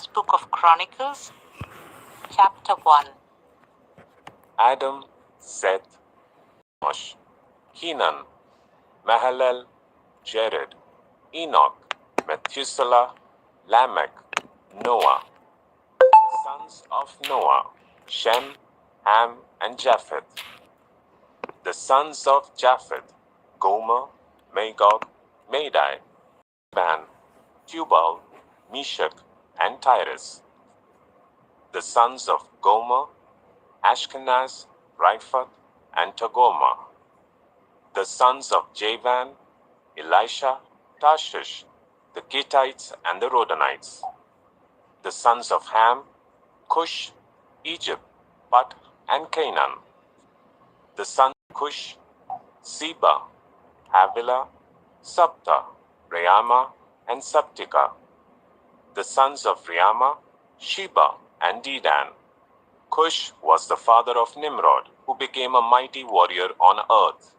First Book of Chronicles, Chapter 1. Adam, Seth, Enosh, Kenan, Mahalalel, Jared, Enoch, Methuselah, Lamech, Noah. Sons of Noah, Shem, Ham, and Japheth. The sons of Japheth, Gomer, Magog, Madai, Ban, Tubal, Meshach, and Tyrus. The sons of Gomer, Ashkenaz, Riphath, and Togarmah. The sons of Javan, Elisha, Tarshish, the Kittites and the Rodanites. The sons of Ham, Cush, Egypt, Put, and Canaan. The sons of Cush, Seba, Havilah, Sabta, Reama, and Sabtika. The sons of Reama, Sheba, and Dedan. Cush was the father of Nimrod, who became a mighty warrior on earth.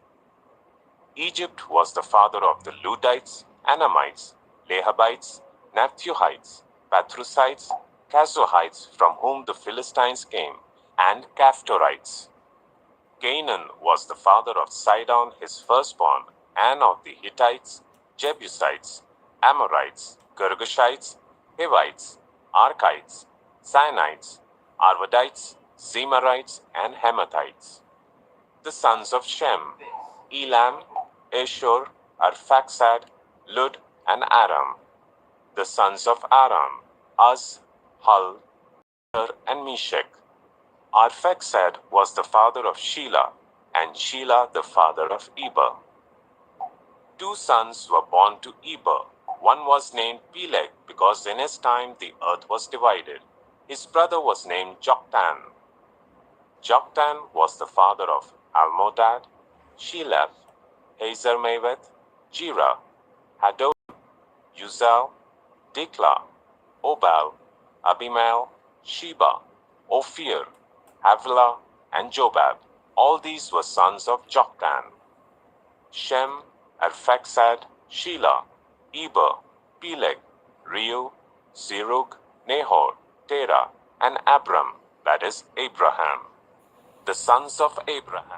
Egypt was the father of the Ludites, Anamites, Lehabites, Naphtuhites, Pathrusites, Kazuhites, from whom the Philistines came, and Caphtorites. Canaan was the father of Sidon, his firstborn, and of the Hittites, Jebusites, Amorites, Girgashites, Hivites, Archites, Sinites, Arvadites, Zemarites, and Hamathites. The sons of Shem, Elam, Ashur, Arphaxad, Lud, and Aram. The sons of Aram, Uz, Hul, and Meshach. Arphaxad was the father of Shelah, and Shelah the father of Eber. Two sons were born to Eber. One was named Peleg, because in his time the earth was divided. His brother was named Joktan. Joktan was the father of Almodad, Sheleph, Hazarmaveth, Jera, Hadod, Uzal, Dikla, Obal, Abimael, Sheba, Ophir, Havilah, and Jobab. All these were sons of Joktan. Shem, Arphaxad, Shelah, Eber, Peleg, Reu, Zerug, Nahor, Terah, and Abram, that is Abraham. The sons of Abraham,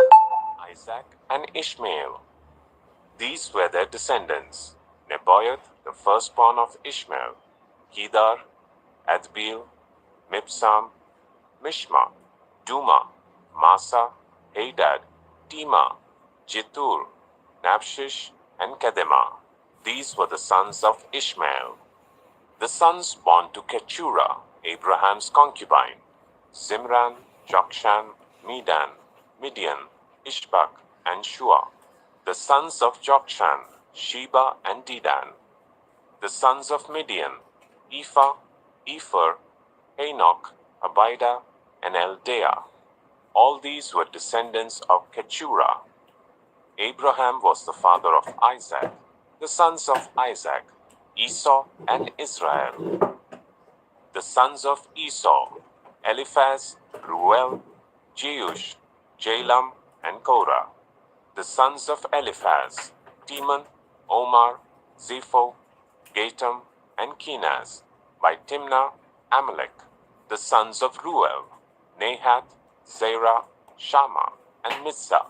Isaac, and Ishmael. These were their descendants: Nebaioth, the firstborn of Ishmael, Kedar, Adbeel, Mibsam, Mishma, Duma, Massa, Hadad, Tema, Jethur, Napshish, and Kedemah. These were the sons of Ishmael. The sons born to Keturah, Abraham's concubine: Zimran, Jokshan, Medan, Midian, Ishbak, and Shua. The sons of Jokshan, Sheba, and Dedan. The sons of Midian, Ephah, Epher, Enoch, Abida, and Eldaah. All these were descendants of Keturah. Abraham was the father of Isaac. The sons of Isaac, Esau and Israel. The sons of Esau, Eliphaz, Ruel, Jeush, Jalam, and Korah. The sons of Eliphaz, Teman, Omar, Zepho, Gatam, and Kenaz. By Timnah, Amalek. The sons of Ruel, Nahath, Zerah, Shammah, and Mizzah.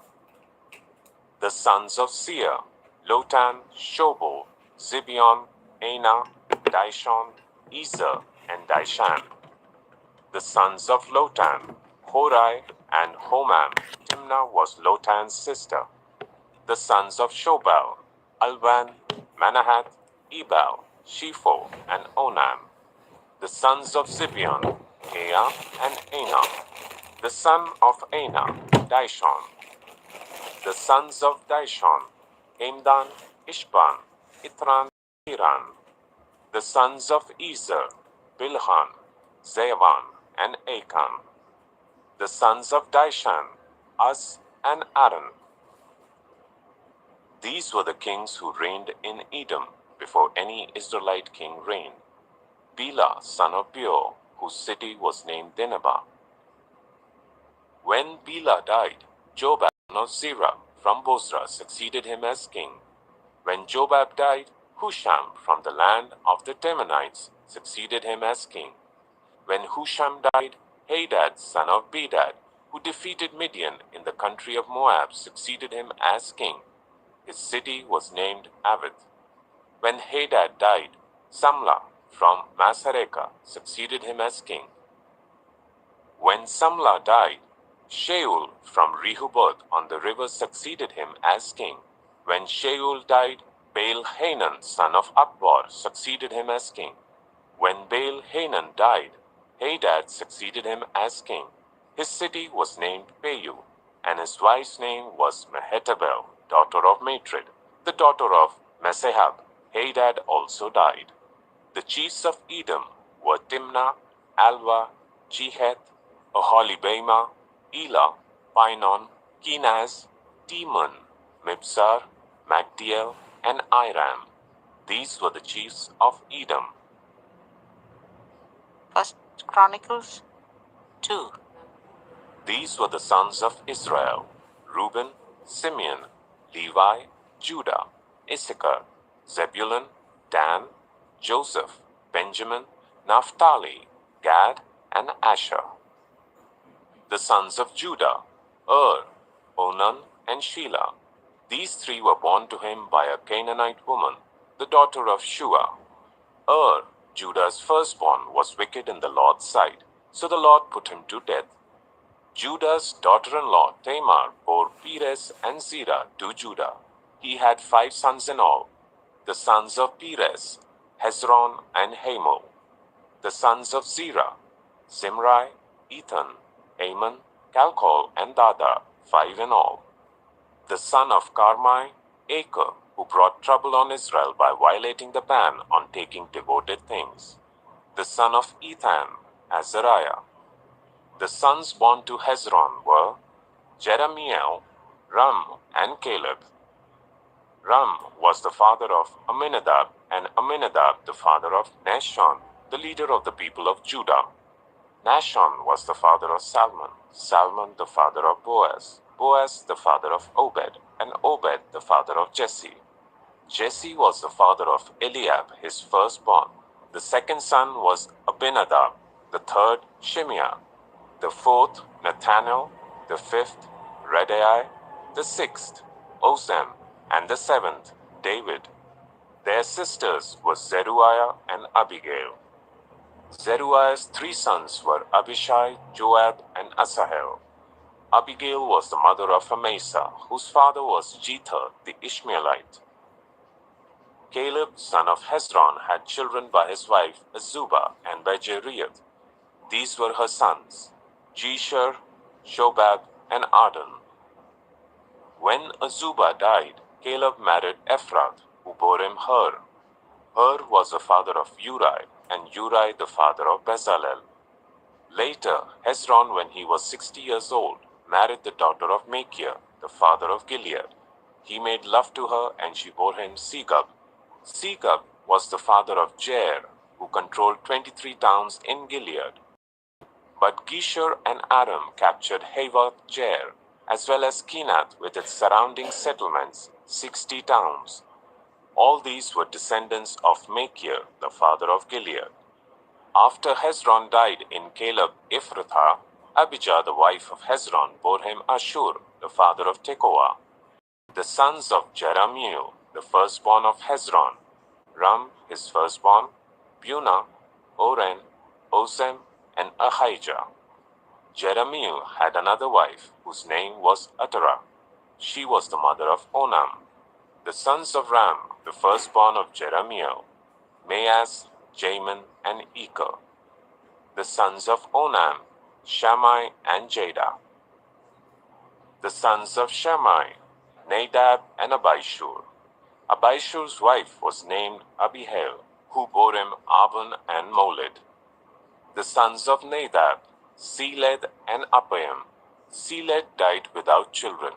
The sons of Seir, Lotan, Shobal, Zibeon, Anah, Dishon, Ezer, and Dishan. The sons of Lotan, Horai, and Homam. Timnah was Lotan's sister. The sons of Shobal, Alvan, Manahath, Ebal, Shepho, and Onam. The sons of Zibeon, Ea, and Anah. The son of Anah, Dishon. The sons of Dishon, Hemdan, Ishban, Ithran, Iran. The sons of Ezer, Bilhan, Zevan, and Achan. The sons of Dishan, Uz, and Aran. These were the kings who reigned in Edom before any Israelite king reigned. Bela, son of Beor, whose city was named Dinhabah. When Bela died, Jobab, son of Zerah, from Bozrah, succeeded him as king. When Jobab died, Husham, from the land of the Temanites, succeeded him as king. When Husham died, Hadad, son of Bedad, who defeated Midian in the country of Moab, succeeded him as king. His city was named Avith. When Hadad died, Samlah from Masrekah succeeded him as king. When Samlah died, Shaul from Rehoboth on the river succeeded him as king. When Shaul died, Baal-Hanan, son of Akbor, succeeded him as king. When Baal-Hanan died, Hadad succeeded him as king. His city was named Payu, and his wife's name was Mehetabel, daughter of Matred, the daughter of Mesehab. Hadad also died. The chiefs of Edom were Timnah, Alva, Jeheth, Aholibamah, Elah, Pinon, Kenaz, Teman, Mibzar, Magdiel, and Iram. These were the chiefs of Edom. First Chronicles 2. These were the sons of Israel: Reuben, Simeon, Levi, Judah, Issachar, Zebulun, Dan, Joseph, Benjamin, Naphtali, Gad, and Asher. The sons of Judah: Onan, and Shelah. These three were born to him by a Canaanite woman, the daughter of Shua. Judah's firstborn, was wicked in the Lord's sight, so the Lord put him to death. Judah's daughter-in-law Tamar bore Perez and Zerah to Judah. He had 5 sons in all. The sons of Perez: Hezron and Hamul. The sons of Zerah: Zimri, Ethan, Ammon, Calcol, and Dada, 5 in all. The son of Carmi: Acre, who brought trouble on Israel by violating the ban on taking devoted things. The son of Ethan: Azariah. The sons born to Hezron were Jeremiel, Ram, and Caleb. Ram was the father of Amminadab, and Amminadab the father of Nahshon, the leader of the people of Judah. Nahshon was the father of Salmon, Salmon the father of Boaz, Boaz the father of Obed, and Obed the father of Jesse. Jesse was the father of Eliab, his firstborn. The second son was Abinadab, the third Shimeah, the fourth Nathanael, the fifth Radai, the sixth Ozem, and the seventh David. Their sisters were Zeruiah and Abigail. Zeruiah's 3 sons were Abishai, Joab, and Asahel. Abigail was the mother of Amasa, whose father was Jether the Ishmaelite. Caleb, son of Hezron, had children by his wife Azubah and by Jerioth. These were her sons: Jesher, Shobab, and Ardan. When Azubah died, Caleb married Ephrath, who bore him Hur. Hur was the father of Uri, and Uri the father of Bezalel. Later, Hezron, when he was 60 years old, married the daughter of Machir, the father of Gilead. He made love to her, and she bore him Segub. Segub was the father of Jair, who controlled 23 towns in Gilead. But Geshur and Aram captured Havoth Jair, as well as Kenath with its surrounding settlements, 60 towns. All these were descendants of Machir, the father of Gilead. After Hezron died in Caleb Ephrathah, Abijah, the wife of Hezron, bore him Ashur, the father of Tekoa. The sons of Jerahmeel, the firstborn of Hezron: Ram, his firstborn, Bunah, Oren, Ozem, and Ahijah. Jerahmeel had another wife, whose name was Atara. She was the mother of Onam. The sons of Ram, the firstborn of Jerahmeel: Maaz, Jamin, and Eker. The sons of Onam: Shammai and Jada. The sons of Shammai: Nadab and Abishur. Abishur's wife was named Abihail, who bore him Abon and Molid. The sons of Nadab: Seled and Appaim. Seled died without children.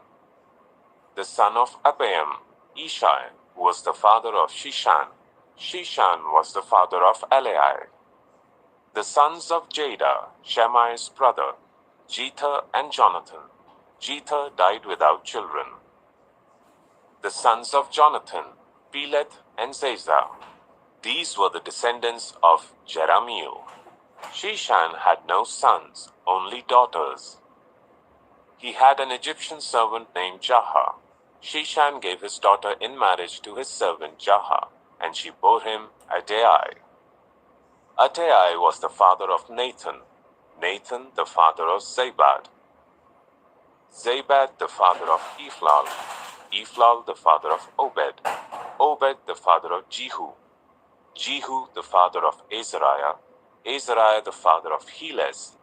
The son of Appaim: Ishai, who was the father of Shishan. Shishan was the father of Alai. The sons of Jada: Shammai's brother, Jether and Jonathan. Jether died without children. The sons of Jonathan: Peleth and Zazah. These were the descendants of Jerahmeel. Sheshan had no sons, only daughters. He had an Egyptian servant named Jaha. Sheshan gave his daughter in marriage to his servant Jaha, and she bore him Adai. Adai was the father of Nathan, Nathan the father of Zabad, Zabad the father of Ephlal, Ephlal the father of Obed, Obed the father of Jehu, Jehu the father of Azariah, Azariah the father of Heles,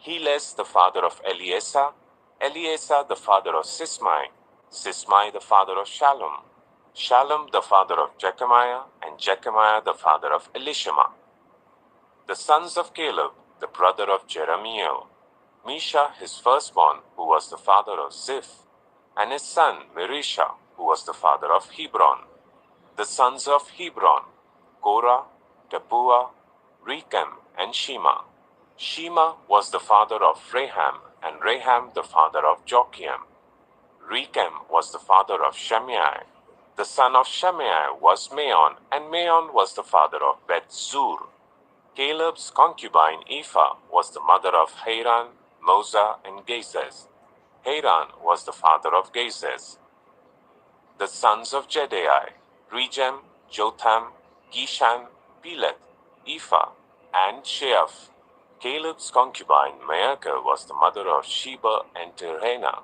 Heles the father of Eleazar, Eleazar the father of Sismai, Sismai the father of Shallum, Shallum the father of Jechemiah, and Jechemiah the father of Elishama. The sons of Caleb, the brother of Jeremiel, Misha his firstborn, who was the father of Ziph, and his son Merisha, who was the father of Hebron. The sons of Hebron, Korah, Tapua, Rechem, and Shema. Shema was the father of Raham, and Raham the father of Joachim. Rechem was the father of Shimei. The son of Shimei was Maon, and Maon was the father of Beth-zur. Caleb's concubine Ephah was the mother of Haran, Moza, and Gazez. Haran was the father of Gazez. The sons of Jedai, Regem, Jotham, Gishan, Peleth, Ephah, and Sheaph. Caleb's concubine Maacah was the mother of Sheba and Tirhana.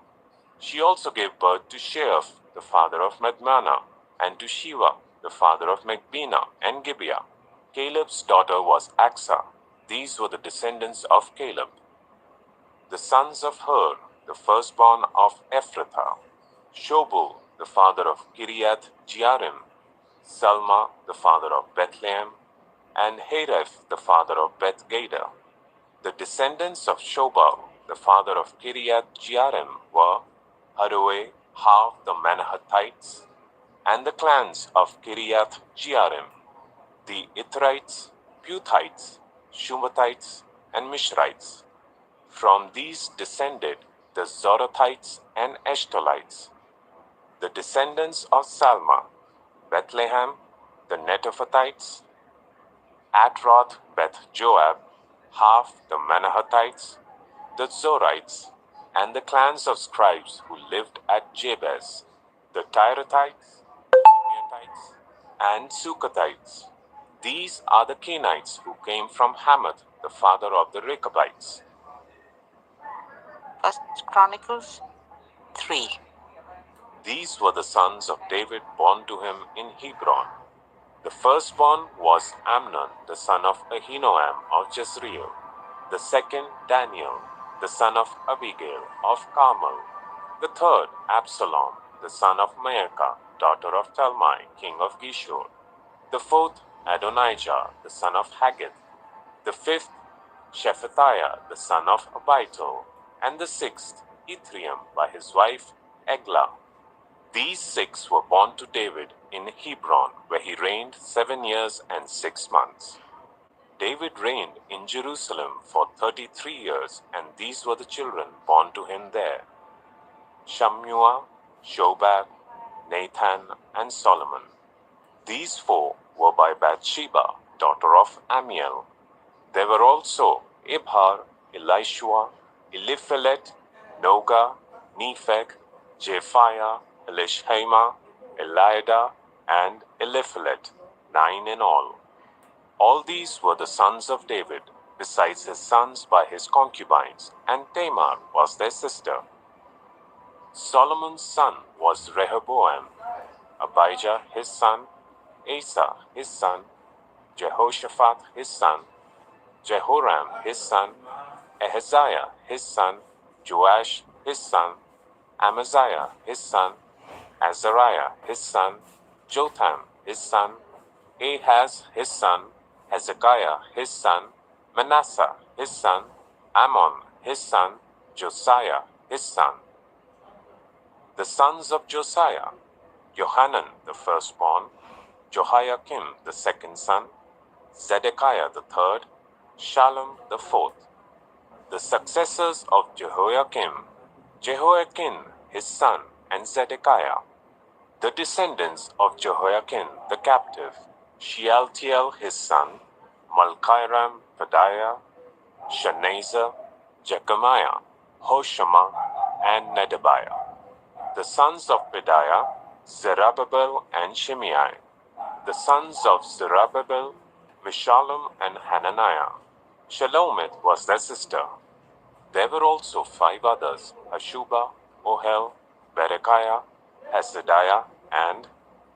She also gave birth to Sheaph, the father of Madmannah, and to Shiva, the father of Macbena and Gibeah. Caleb's daughter was Aksa. These were the descendants of Caleb. The sons of Hur, the firstborn of Ephrathah, Shobal, the father of Kiriath Jearim, Salma, the father of Bethlehem, and Hareph, the father of Beth Gader. The descendants of Shobal, the father of Kiriath Jearim, were Haroeh, half the Manahathites, and the clans of Kiriath Jearim, the Ithrites, Puthites, Shumathites, and Mishrites. From these descended the Zorathites and Eshtolites. The descendants of Salma, Bethlehem, the Netophathites, Atroth Beth Joab, half the Manahathites, the Zorites, and the clans of scribes who lived at Jabez, the Tirathites, Ebiatites, and Sukathites. These are the Kenites who came from Hamath, the father of the Rechabites. 1 Chronicles 3. These were the sons of David born to him in Hebron. The firstborn was Amnon, the son of Ahinoam of Jezreel. The second, Daniel, the son of Abigail of Carmel. The third, Absalom, the son of Maacah, daughter of Talmai, king of Geshur. The fourth, Adonijah, the son of Haggith. The fifth, Shephatiah, the son of Abital. And the sixth, Ithream, by his wife Eglah. These six were born to David in Hebron, where he reigned 7 years and 6 months. David reigned in Jerusalem for 33 years, and these were the children born to him there: Shammua, Shobab, Nathan, and Solomon. These four were by Bathsheba, daughter of Amiel. There were also Ibhar, Elishua, Eliphelet, Noga, Nepheg, Japhiah, Elishama, Eliada, and Eliphelet, 9 in all. All these were the sons of David, besides his sons by his concubines, and Tamar was their sister. Solomon's son was Rehoboam, Abijah his son, Asa his son, Jehoshaphat his son, Jehoram his son, Ahaziah his son, Joash his son, Amaziah his son, Azariah his son, Jotham his son, Ahaz his son, Hezekiah his son, Manasseh his son, Ammon his son, Josiah his son. The sons of Josiah: Johanan the firstborn, Jehoiakim the second son, Zedekiah the third, Shallum the fourth. The successors of Jehoiakim: Jehoiakim his son, and Zedekiah. The descendants of Jehoiakim the captive: Shealtiel his son, Malchiram, Pedaiah, Shenazar, Jechemiah, Hoshama, and Nedabiah. The sons of Pedaiah, Zerubbabel and Shimei. The sons of Zerubbabel, Meshullam and Hananiah. Shelomith was their sister. There were also 5 others, Ashubah, Ohel, Berechiah, Hasadiah, and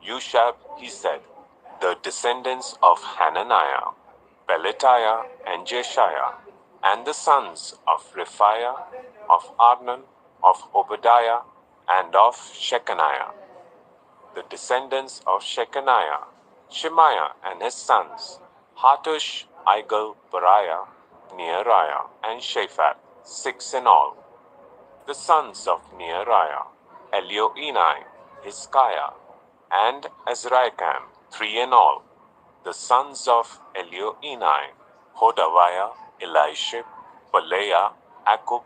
Ushab, he said. The descendants of Hananiah, Pelatiah, and Jeshiah, and the sons of Rephaiah, of Arnan, of Obadiah, and of Shechaniah. The descendants of Shechaniah, Shemaiah and his sons, Hattush, Igal, Bariah, Neariah, and Shaphat, 6 in all. The sons of Neariah, Elioenai, Hiskiah, and Azrikam, 3 in all. The sons of Elioenai, Hodaviah, Elishib, Pelaiah, Akub,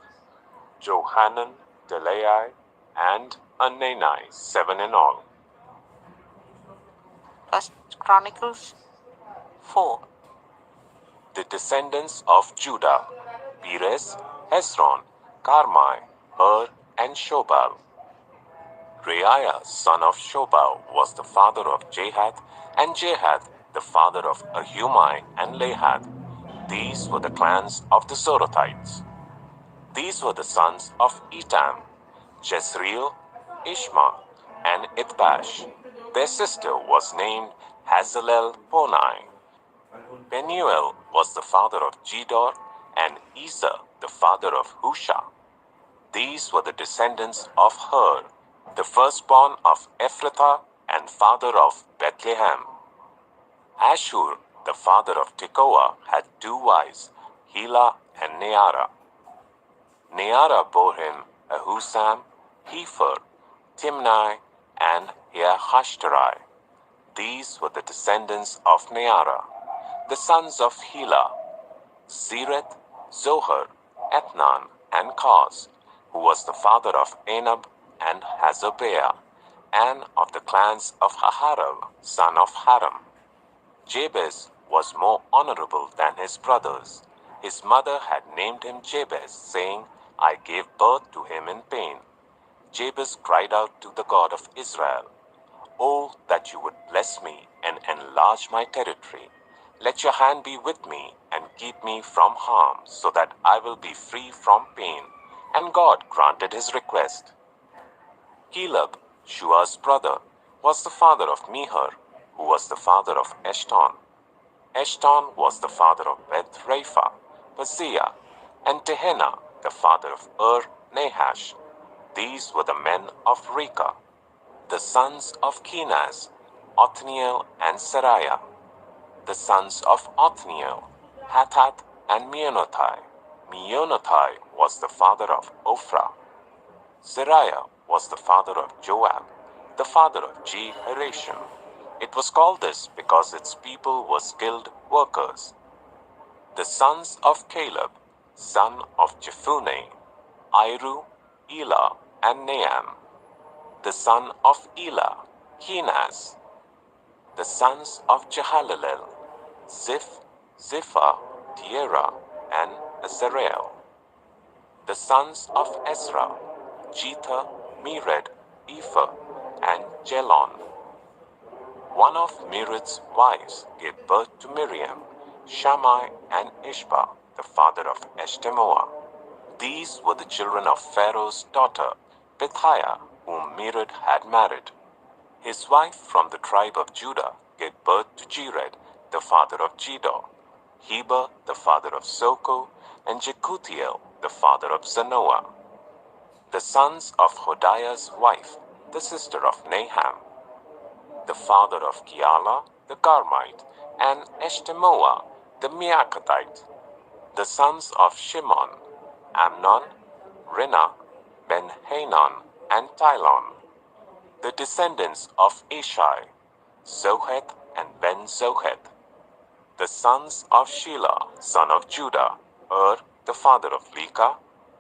Johanan, Delai, and Anani, 7 in all. First Chronicles 4. The descendants of Judah, Perez, Hezron, Carmi, and Shobal. Reiah, son of Shobal, was the father of Jahath, and Jahath the father of Ahumai and Lahad. These were the clans of the Zorathites. These were the sons of Etam, Jezreel, Ishma, and Itbash. Their sister was named Hazalel Ponai. Penuel was the father of Gedor, and Ezer the father of Husha. These were the descendants of Hur, the firstborn of Ephrathah and father of Bethlehem. Ashur, the father of Tekoa, had 2 wives, Helah and Neara. Neara bore him Ahusam, Hepher, Timnai, and Yahashtarai. These were the descendants of Neara. The sons of Helah, Zereth, Zohar, Ethnan, and Koz, who was the father of Anab and Hazobeah, and of the clans of Aharal, son of Haram. Jabez was more honorable than his brothers. His mother had named him Jabez, saying, I gave birth to him in pain. Jabez cried out to the God of Israel, Oh, that you would bless me and enlarge my territory. Let your hand be with me and keep me from harm, so that I will be free from pain. And God granted his request. Caleb, Shua's brother, was the father of Meher, who was the father of Eshton. Eshton was the father of Beth Rapha, Paziah, and Tehenna, the father of Nahash. These were the men of Reka. The sons of Kenaz, Othniel and Sariah. The sons of Othniel, Hathat and Meonothai. Meonothai was the father of Ophrah. Zariah was the father of Joab, the father of Jehoshaphat. It was called this because its people were skilled workers. The sons of Caleb, son of Jephunneh, Iru, Elah, and Naam. The son of Elah, Kenaz. The sons of Jehalelel, Ziph, Ziphah, Tiera, and Azareel. The sons of Ezra, Jether, Mered, Ephah, and Jelon. One of Mered's wives gave birth to Miriam, Shammai, and Ishbah, the father of Eshtemoa. These were the children of Pharaoh's daughter, Pithiah, whom Mered had married. His wife from the tribe of Judah gave birth to Jered, the father of Gedor, Heber, the father of Soko, and Jekuthiel, the father of Zanoah. The sons of Hodiah's wife, the sister of Naham, the father of Kiala, the Carmite, and Eshtemoa, the Meakathite. The sons of Shimon, Amnon, Rina, Ben-Hanan, and Tylon. The descendants of Ishai, Zoheth and Ben-Zoheth. The sons of Shelah, son of Judah, the father of Leka,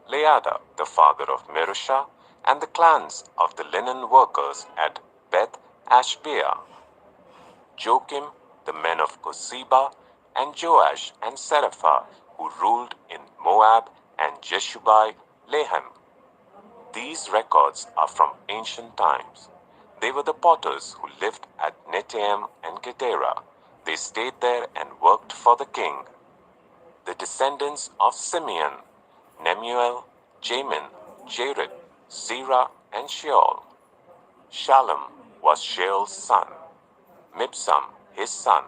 Leada, the father of Merusha, and the clans of the linen workers at Beth Ashbea. Joachim, the men of Koseba, and Joash and Seraphah, who ruled in Moab and Jeshubbai Lehan. These records are from ancient times. They were the potters who lived at Netaim and Gedera. They stayed there and worked for the king. The descendants of Simeon: Nemuel, Jamin, Jared, Zerah, and Sheol. Shalom was Sheol's son, Mibsam his son,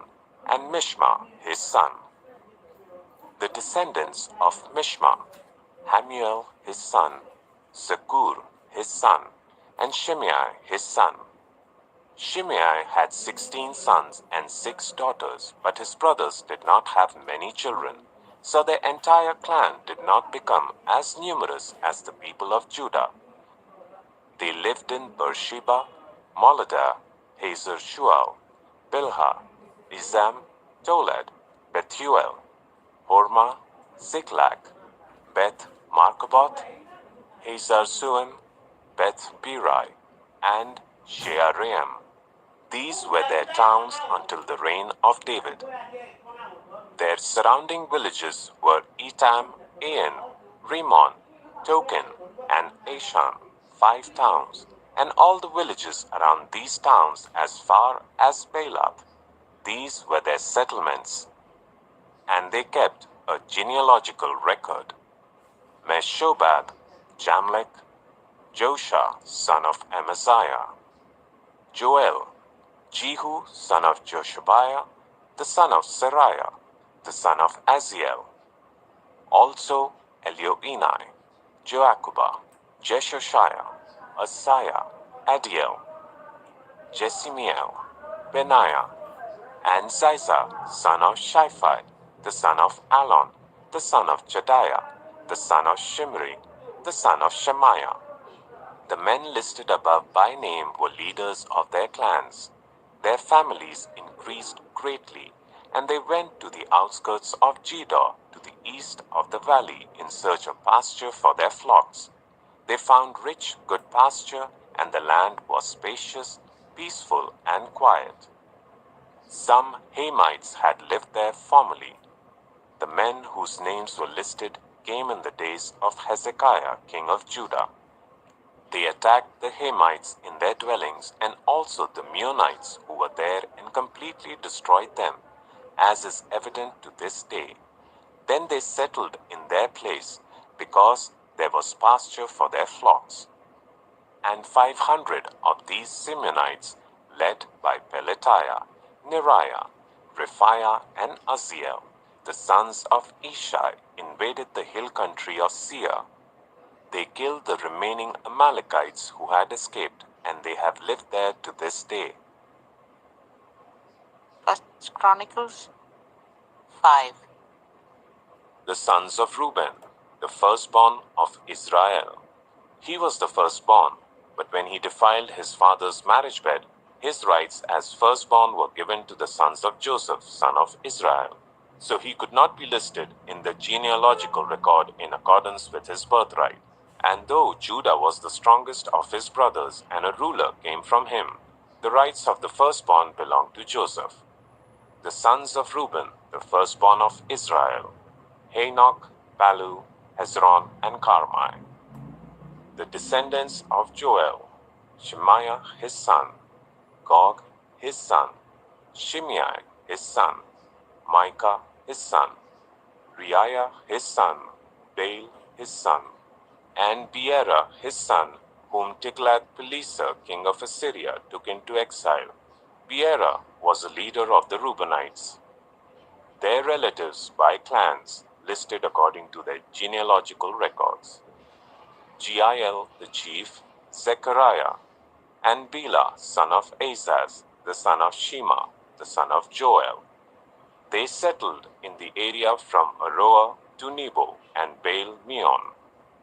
and Mishma his son. The descendants of Mishma: Hamuel his son, Zakur his son, and Shimei his son. Shimei had 16 sons and 6 daughters, but his brothers did not have many children, so their entire clan did not become as numerous as the people of Judah. They lived in Beersheba, Moladah, Hazer Shual, Bilhah, Izam, Tolad, Bethuel, Hormah, Ziklag, Beth Markaboth, Hazar Suim, Beth Birai, and Shearaim. These were their towns until the reign of David. Their surrounding villages were Etam, Ain, Rimmon, Token, and Ashan, 5 towns, and all the villages around these towns as far as Baalath. These were their settlements, and they kept a genealogical record. Meshobab, Jamlech, Josha, son of Amaziah, Joel, Jehu, son of Joshabiah, the son of Seraiah, the son of Aziel. Also Elioenai, Joachubah, Jeshoshiah, Asaiah, Adiel, Jesimiel, Benaiah, and Ziza, son of Shiphi, the son of Alon, the son of Jediah, the son of Shimri, the son of Shemaiah. The men listed above by name were leaders of their clans. Their families increased greatly, and they went to the outskirts of Gedor, to the east of the valley, in search of pasture for their flocks. They found rich, good pasture, and the land was spacious, peaceful, and quiet. Some Hamites had lived there formerly. The men whose names were listed came in the days of Hezekiah, king of Judah. They attacked the Hamites in their dwellings, and also the Meunites who were there, and completely destroyed them, as is evident to this day. Then they settled in their place, because there was pasture for their flocks. And 500 of these Simeonites, led by Pelatiah, Neriah, Rephaiah, and Aziel, the sons of Ishai, invaded the hill country of Seir. They killed the remaining Amalekites who had escaped, and they have lived there to this day. 1 Chronicles 5. The sons of Reuben, the firstborn of Israel. He was the firstborn, but when he defiled his father's marriage bed, his rights as firstborn were given to the sons of Joseph, son of Israel. So he could not be listed in the genealogical record in accordance with his birthright. And though Judah was the strongest of his brothers, and a ruler came from him, the rights of the firstborn belonged to Joseph. The sons of Reuben, the firstborn of Israel: Hanok, Palu, Hezron, and Carmi. The descendants of Joel: Shemaiah his son, Gog his son, Shimei his son, Micah his son, Reiah his son, Baal his son, and Beerah his son, whom Tiglath-Pileser, king of Assyria, took into exile. Beerah was a leader of the Reubenites. Their relatives by clans, listed according to their genealogical records: Jeiel the chief, Zechariah, and Bela son of Azaz, the son of Shema, the son of Joel. They settled in the area from Aroer to Nebo and Baal-Meon.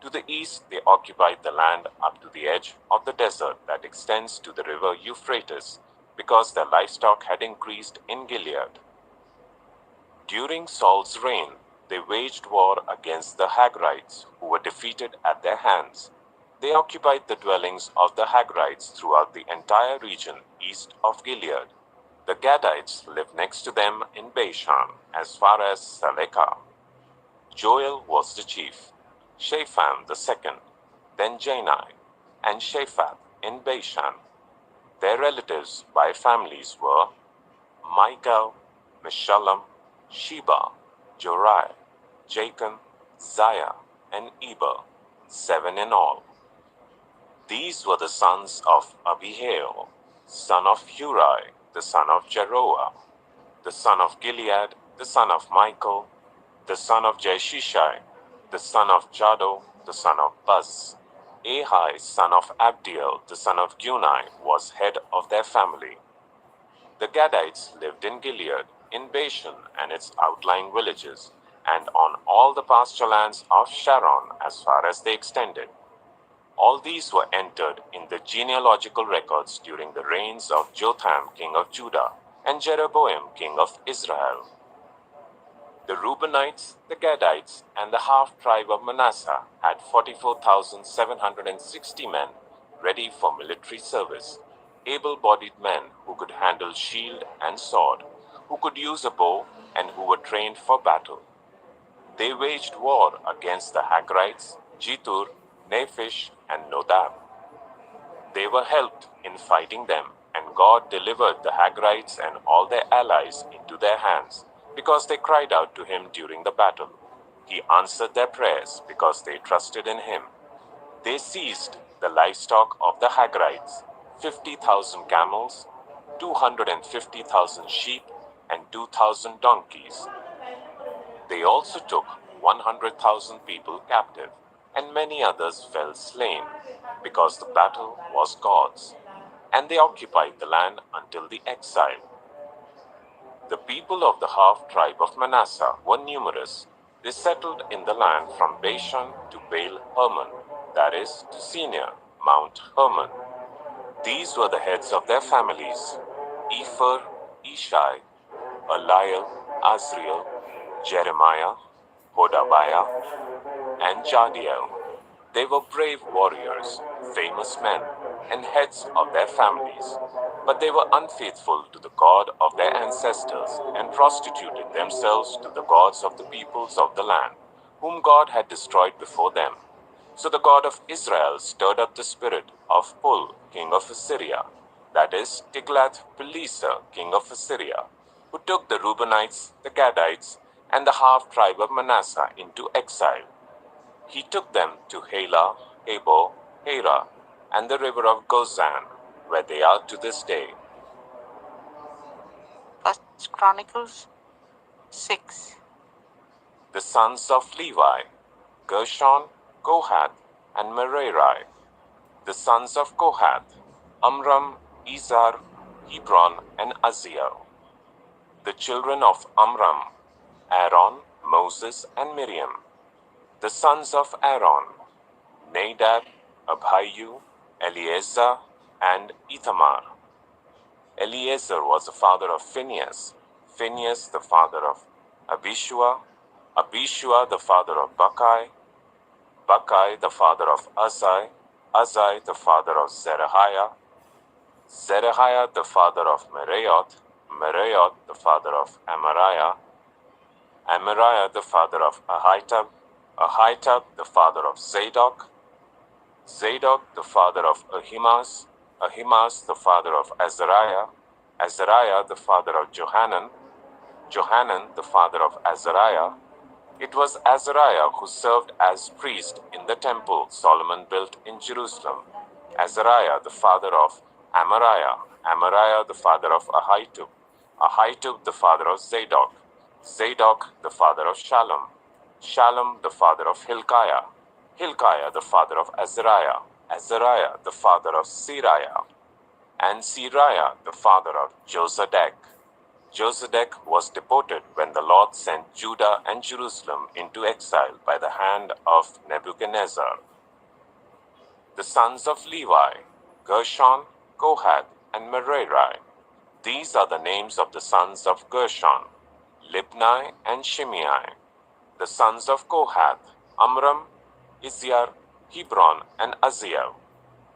To the east they occupied the land up to the edge of the desert that extends to the river Euphrates, because their livestock had increased in Gilead. During Saul's reign, they waged war against the Hagrites, who were defeated at their hands. They occupied the dwellings of the Hagrites throughout the entire region east of Gilead. The Gadites lived next to them in Bashan, as far as Salekah. Joel was the chief, Shapham the second, then Janai, and Shaphat in Bashan. Their relatives by families were Michael, Meshullam, Sheba, Jorai, Jachin, Ziah, and Eber, 7 in all. These were the sons of Abihail, son of Hurai, the son of Jeroah, the son of Gilead, the son of Michael, the son of Jeshishai, the son of Jado, the son of Buz. Ahai, son of Abdiel, the son of Gunai, was head of their family. The Gadites lived in Gilead, in Bashan and its outlying villages, and on all the pasture lands of Sharon as far as they extended. All these were entered in the genealogical records during the reigns of Jotham, king of Judah, and Jeroboam, king of Israel. The Reubenites, the Gadites, and the half-tribe of Manasseh had 44,760 men ready for military service, able-bodied men who could handle shield and sword, who could use a bow, and who were trained for battle. They waged war against the Hagrites, Jethur, Nephish, and Nodab. They were helped in fighting them, and God delivered the Hagrites and all their allies into their hands, because they cried out to him during the battle. He answered their prayers because they trusted in him. They seized the livestock of the Hagrites, 50,000 camels, 250,000 sheep, and 2,000 donkeys. They also took 100,000 people captive, and many others fell slain, because the battle was God's, and they occupied the land until the exile. The people of the half-tribe of Manasseh were numerous. They settled in the land from Bashan to Baal Hermon, that is, to Senir, Mount Hermon. These were the heads of their families: Epher, Ishai, Eliel, Azriel, Jeremiah, Hodabiah, and Jadiel. They were brave warriors, famous men, and heads of their families, but they were unfaithful to the God of their ancestors and prostituted themselves to the gods of the peoples of the land, whom God had destroyed before them. So the God of Israel stirred up the spirit of Pul, king of Assyria, that is, Tiglath-Pileser, king of Assyria, who took the Reubenites, the Gadites, and the half-tribe of Manasseh into exile. He took them to Halah, Habor, Hara, and the river of Gozan, where they are to this day. 1 Chronicles 6. The sons of Levi: Gershon, Kohath, and Merari. The sons of Kohath: Amram, Izhar, Hebron, and Uzziel. The children of Amram: Aaron, Moses, and Miriam. The sons of Aaron: Nadab, Abihu, Eleazar, and Ithamar. Eleazar was the father of Phinehas, Phinehas the father of Abishua, Abishua the father of Bakkai, Bakkai the father of Uzzi, Uzzi the father of Zerahiah, Zerahiah the father of Meraiot, Meraiot the father of Amariah, Amariah the father of Ahitub, Ahitub the father of Zadok, Zadok the father of Ahimaaz, Ahimaaz the father of Azariah, Azariah the father of Johanan, Johanan the father of Azariah. It was Azariah who served as priest in the temple Solomon built in Jerusalem. Azariah the father of Amariah, Amariah the father of Ahitub, Ahitub the father of Zadok, Zadok the father of Shallum, Shallum the father of Hilkiah, Hilkiah the father of Azariah, Azariah the father of Siriah, and Siriah the father of Josedek. Josedek was deported when the Lord sent Judah and Jerusalem into exile by the hand of Nebuchadnezzar. The sons of Levi: Gershon, Kohath, and Merari. These are the names of the sons of Gershon: Libni and Shimei. The sons of Kohath: Amram, Izhar, Hebron, and Uzziel.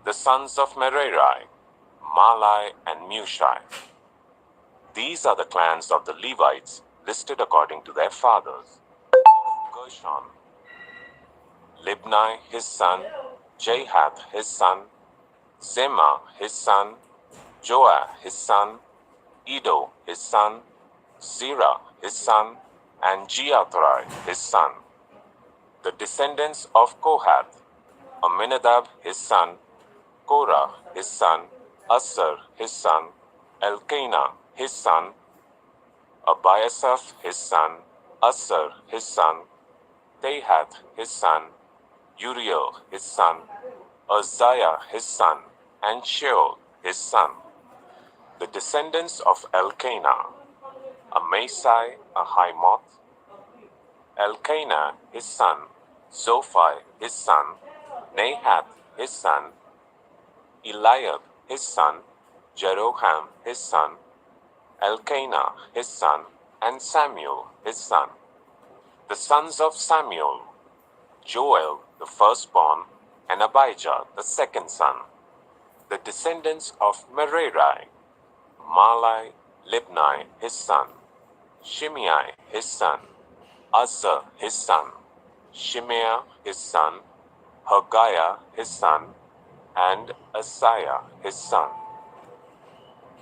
The sons of Merari: Malai and Mushi. These are the clans of the Levites listed according to their fathers. Gershon, Libni his son, Jahath his son, Zema his son, Joah his son, Edo his son, Zerah his son, and Jeathrai his son. The descendants of Kohath, Aminadab his son, Korah his son, Assir his son, Elkanah his son, Abiasaph his son, Assir his son, Tahath his son, Uriel his son, Uzziah his son, and Sheol his son. The descendants of Elkanah, Amasai Ahimoth, Elkanah his son, Zophai his son, Nahath his son, Eliab his son, Jeroham his son, Elkanah his son, and Samuel his son. The sons of Samuel, Joel the firstborn, and Abijah the second son. The descendants of Merari, Malai, Libni his son, Shimei his son, Uzzah his son, Shimea his son, Haggiah his son, and Asaiah his son.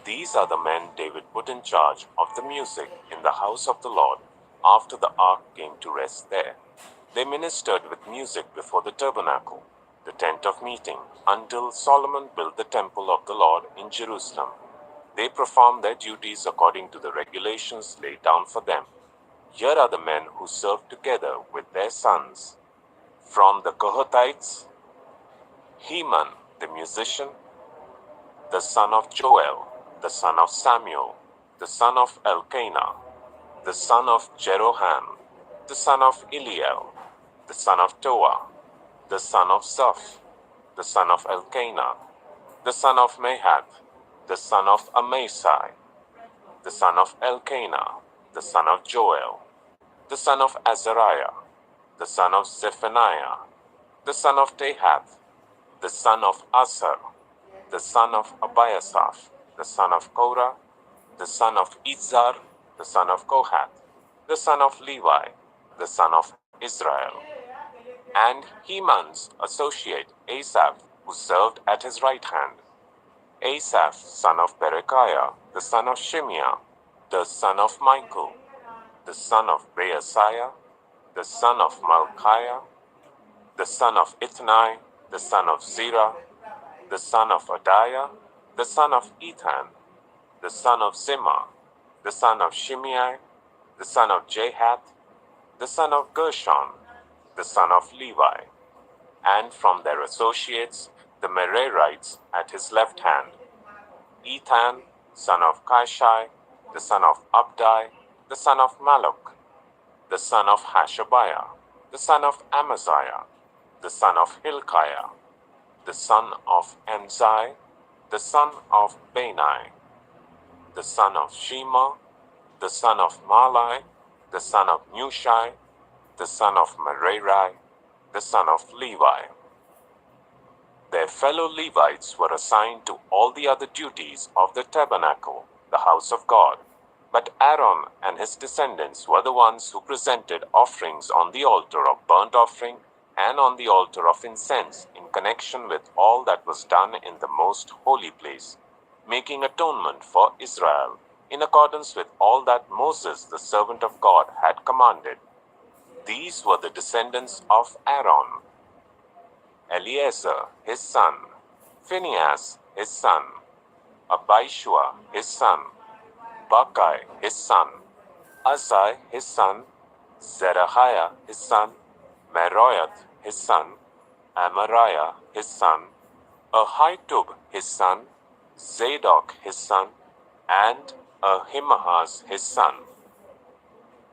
These are the men David put in charge of the music in the house of the Lord after the ark came to rest there. They ministered with music before the tabernacle, the tent of meeting, until Solomon built the temple of the Lord in Jerusalem. They performed their duties according to the regulations laid down for them. Here are the men who served together with their sons. From the Kohathites, Heman the musician, the son of Joel, the son of Samuel, the son of Elkanah, the son of Jeroham, the son of Eliel, the son of Toah, the son of Zaph, the son of Elkanah, the son of Mahath, the son of Amasai, the son of Elkanah, the son of Joel, the son of Azariah, the son of Zephaniah, the son of Tahath, the son of Asar, the son of Abiasaph, the son of Korah, the son of Izhar, the son of Kohath, the son of Levi, the son of Israel, and Heman's associate Asaph, who served at his right hand. Asaph, son of Berechiah, the son of Shimeah, the son of Michael, the son of Beasiah, the son of Malchiah, the son of Ithnai, the son of Zerah, the son of Adiah, the son of Ethan, the son of Zimmah, the son of Shimei, the son of Jahath, the son of Gershon, the son of Levi, and from their associates, the Merarites at his left hand, Ethan, son of Kashai, the son of Abdai, the son of Maluk, the son of Hashabiah, the son of Amaziah, the son of Hilkiah, the son of Amzai, the son of Bani, the son of Shema, the son of Malai, the son of Mushai, the son of Merari, the son of Levi. Their fellow Levites were assigned to all the other duties of the tabernacle, the house of God. But Aaron and his descendants were the ones who presented offerings on the altar of burnt offering and on the altar of incense in connection with all that was done in the most holy place, making atonement for Israel in accordance with all that Moses, the servant of God, had commanded. These were the descendants of Aaron: Eleazar his son, Phinehas his son, Abishua his son, Bacchai his son, Asai his son, Zerahiah his son, Meroioth his son, Amariah his son, Ahitub his son, Zadok his son, and Ahimaaz his son.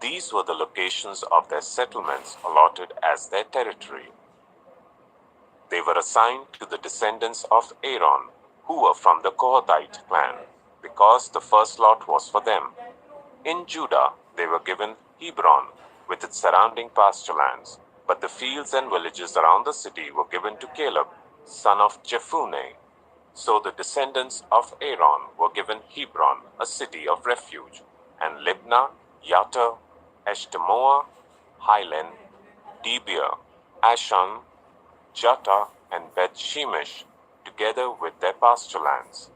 These were the locations of their settlements allotted as their territory. They were assigned to the descendants of Aaron, who were from the Kohathite clan, because the first lot was for them. In Judah, they were given Hebron with its surrounding pasture lands, but the fields and villages around the city were given to Caleb, son of Jephunneh. So the descendants of Aaron were given Hebron, a city of refuge, and Libnah, Yattah, Eshtemoa, Hilen, Debir, Ashan, Jutta, and Beth Shemesh, together with their pasture lands.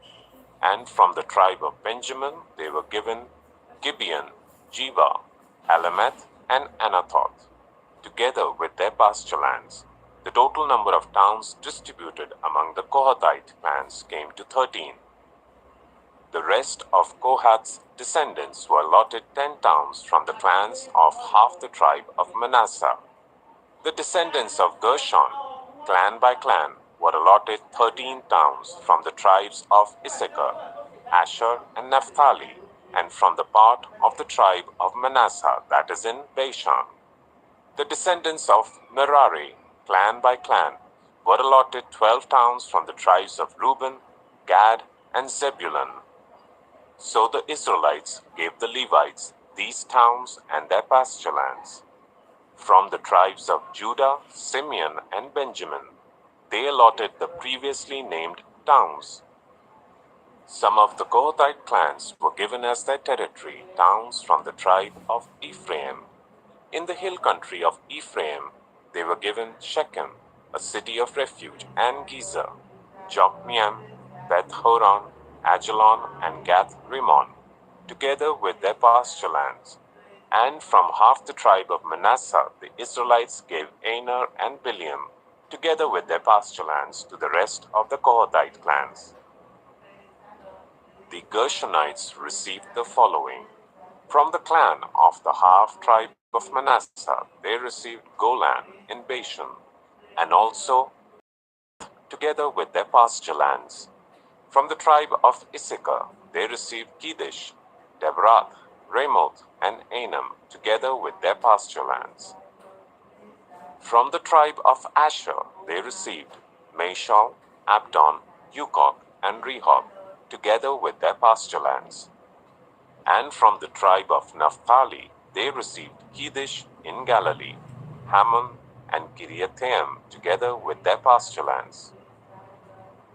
And from the tribe of Benjamin they were given Gibeon, Jiva, Alameth, and Anathoth, together with their pasture lands. The total number of towns distributed among the Kohathite clans came to 13. The rest of Kohath's descendants were allotted 10 towns from the clans of half the tribe of Manasseh. The descendants of Gershon, clan by clan, were allotted 13 towns from the tribes of Issachar, Asher, and Naphtali, and from the part of the tribe of Manasseh that is in Bashan. The descendants of Merari, clan by clan, were allotted 12 towns from the tribes of Reuben, Gad, and Zebulun. So the Israelites gave the Levites these towns and their pasture lands. From the tribes of Judah, Simeon, and Benjamin, they allotted the previously named towns. Some of the Kohathite clans were given as their territory towns from the tribe of Ephraim. In the hill country of Ephraim, they were given Shechem, a city of refuge, and Gezer, Jokmeam, Beth Horon, Ajalon, and Gath Rimmon, together with their pasture lands. And from half the tribe of Manasseh the Israelites gave Aner and Bileam, together with their pasture lands, to the rest of the Kohathite clans. The Gershonites received the following. From the clan of the half-tribe of Manasseh they received Golan in Bashan, and also together with their pasture lands. From the tribe of Issachar they received Kedesh, Debrath, Ramoth, and Anam, together with their pasture lands. From the tribe of Asher they received Mashal, Abdon, Ukok, and Rehob, together with their pasture lands. And from the tribe of Naphtali they received Kedesh in Galilee, Hammon, and Kiriathaim, together with their pasture lands.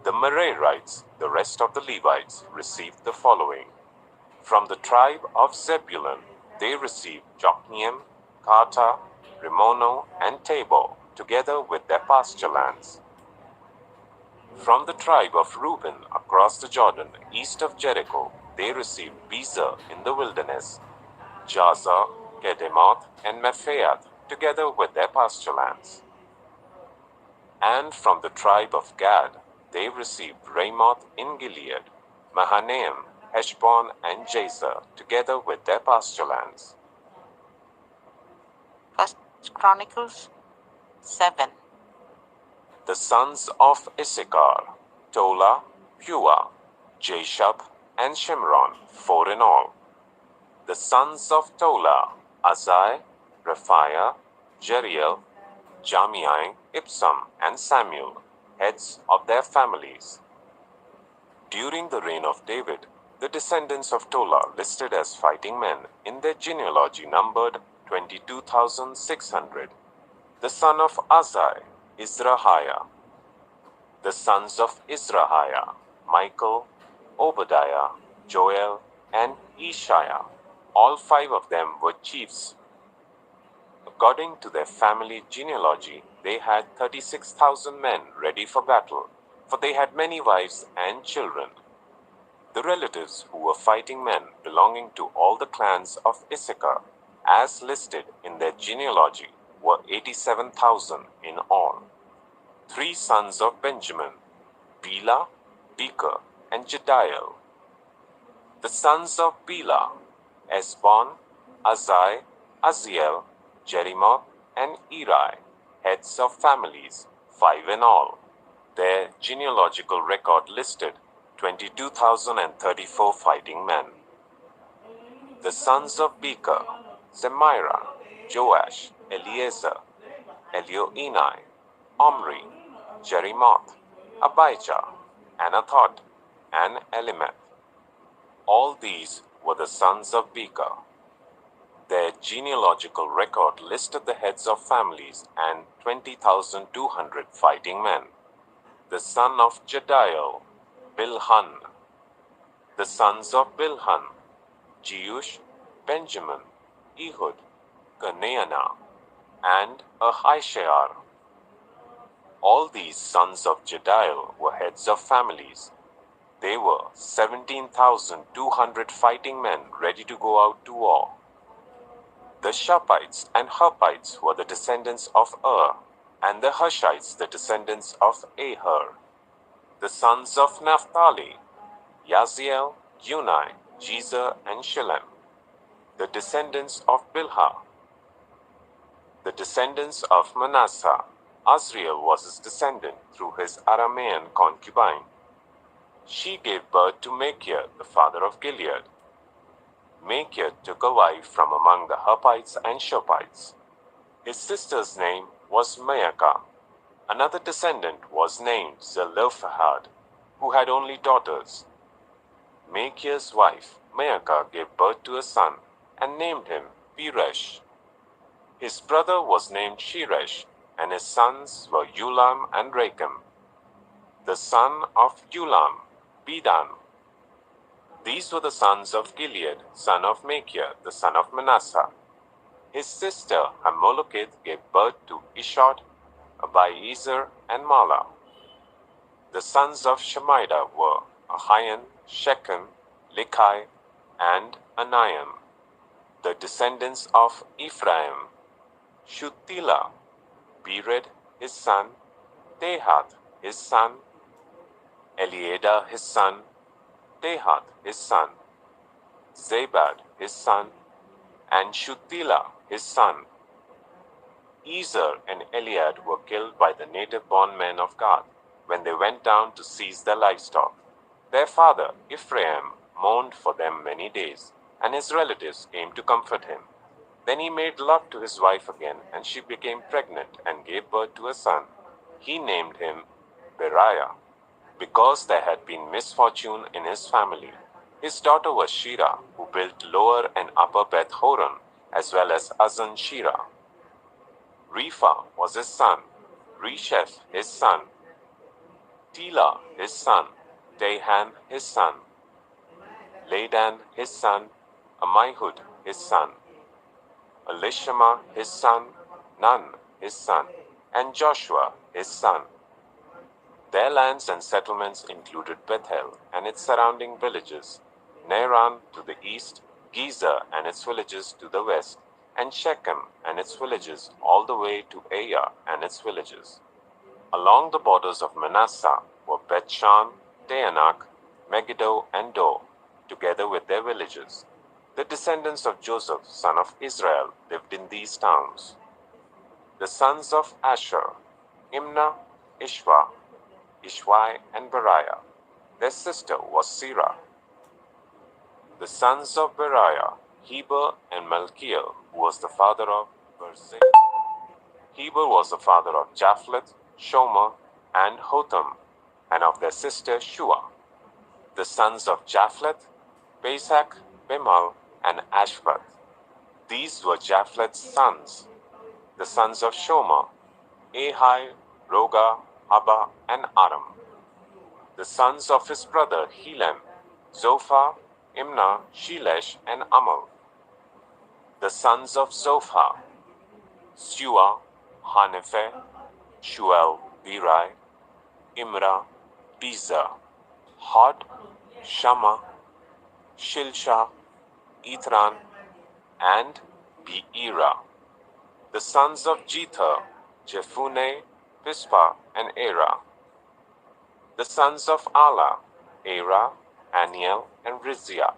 The Merarites, the rest of the Levites, received the following. From the tribe of Zebulun they received Jokneam, Karta, Rimono, and Tabor, together with their pasture lands. From the tribe of Reuben across the Jordan, east of Jericho, they received Bezer in the wilderness, Jazer, Kedemoth, and Mephaath, together with their pasture lands. And from the tribe of Gad, they received Ramoth in Gilead, Mahanaim, Heshbon, and Jazer, together with their pasture lands. 1 Chronicles 7. The sons of Issachar, Tola, Puah, Jashub, and Shimron, 4 in all. The sons of Tola, Azai, Raphiah, Jeriel, Jamiai, Ipsam, and Samuel, heads of their families. During the reign of David, the descendants of Tola listed as fighting men in their genealogy numbered 22,600. The son of Azai, Izrahiah. The sons of Izrahiah, Michael, Obadiah, Joel, and Ishiah. All 5 of them were chiefs. According to their family genealogy, they had 36,000 men ready for battle, for they had many wives and children. The relatives who were fighting men belonging to all the clans of Issachar, as listed in their genealogy, were 87,000 in all. 3 sons of Benjamin, Bela, Becher, and Jediel. The sons of Bela, Esbon, Azai, Aziel, Jerimoth, and Eri, heads of families, 5 in all. Their genealogical record listed 22,034 fighting men. The sons of Becher, Zemira, Joash, Eliezer, Elioenai, Omri, Jerimoth, Abijah, Anathoth, and Elimeth. All these were the sons of Becher. Their genealogical record listed the heads of families and 20,200 fighting men. The son of Jediel, Bilhan. The sons of Bilhan, Jeush, Benjamin, Ehud, Kenaanah, and Ahishaar. All these sons of Jediel were heads of families. They were 17,200 fighting men ready to go out to war. The Shaphites and Huppites were the descendants of and the Hushites the descendants of Aher. The sons of Naphtali, Yaziel, Unai, Jezer, and Shillem. The descendants of Bilhah. The descendants of Manasseh. Azriel was his descendant through his Aramean concubine. She gave birth to Machir, the father of Gilead. Machir took a wife from among the Huppites and Shuppites. His sister's name was Maacah. Another descendant was named Zelophehad, who had only daughters. Machir's wife, Maacah, gave birth to a son and named him Peresh. His brother was named Sheresh, and his sons were Ulam and Rakem. The son of Ulam, Bedan. These were the sons of Gilead, son of Machir, the son of Manasseh. His sister Hammoleketh gave birth to Ishod, Abiezer, and Mala. The sons of Shemida were Ahian, Shechem, Likai, and Aniam. The descendants of Ephraim, Shutila, Bered his son, Tehath his son, Eliada his son, Tehath his son, Zabad his son, and Shutila his son. Ezer and Eliad were killed by the native-born men of God when they went down to seize their livestock. Their father, Ephraim, mourned for them many days, and his relatives came to comfort him. Then he made love to his wife again, and she became pregnant and gave birth to a son. He named him Beriah, because there had been misfortune in his family. His daughter was Shira, who built Lower and Upper Beth Horon, as well as Azan Shira. Repha was his son, Resheph his son, Tela his son, Tehan his son, Ladan his son, Ammihud his son, Elishama his son, Nun his son, and Joshua his son. Their lands and settlements included Bethel and its surrounding villages, Naaran to the east, Gezer and its villages to the west, and Shechem and its villages all the way to Aiah and its villages. Along the borders of Manasseh were Bethshan, Teanak, Megiddo, and Dor, together with their villages. The descendants of Joseph, son of Israel, lived in these towns. The sons of Asher, Imnah, Ishva, Ishwai, and Beriah. Their sister was Serah. The sons of Beriah, Heber and Malkiel, who was the father of Berzeh. Heber was the father of Japhlet, Shomer, and Hotham, and of their sister Shua. The sons of Japhlet, Bezak, Bemal, and Ashvath. These were Japhlet's sons. The sons of Shomer, Ahai, Roga, Haba, and Aram. The sons of his brother Helem, Zophah, Imnah, Shelesh, and Amal. The sons of Zophah, Sua, Hanephe, Shuel, Birai, Imrah, Biza, Hod, Shama, Shilsha, Ithran, and Beera. The sons of Jether, Jephunneh, Pispa, and Era. The sons of Allah, Era, Aniel, and Rizia.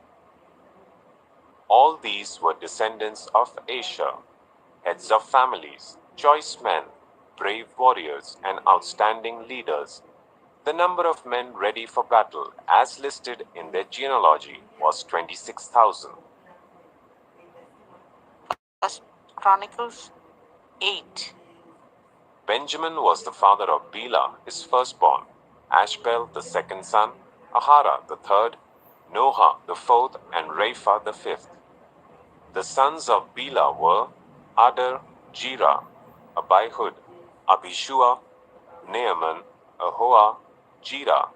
All these were descendants of Asher, heads of families, choice men, brave warriors, and outstanding leaders. The number of men ready for battle, as listed in their genealogy, was 26,000. First Chronicles 8. Benjamin was the father of Bela, his firstborn, Ashbel the second son, Ahara the third, Noah the fourth, and Rapha the fifth. The sons of Bela were Adar, Jira, Abihud, Abishua, Naaman, Ahoah, Jira,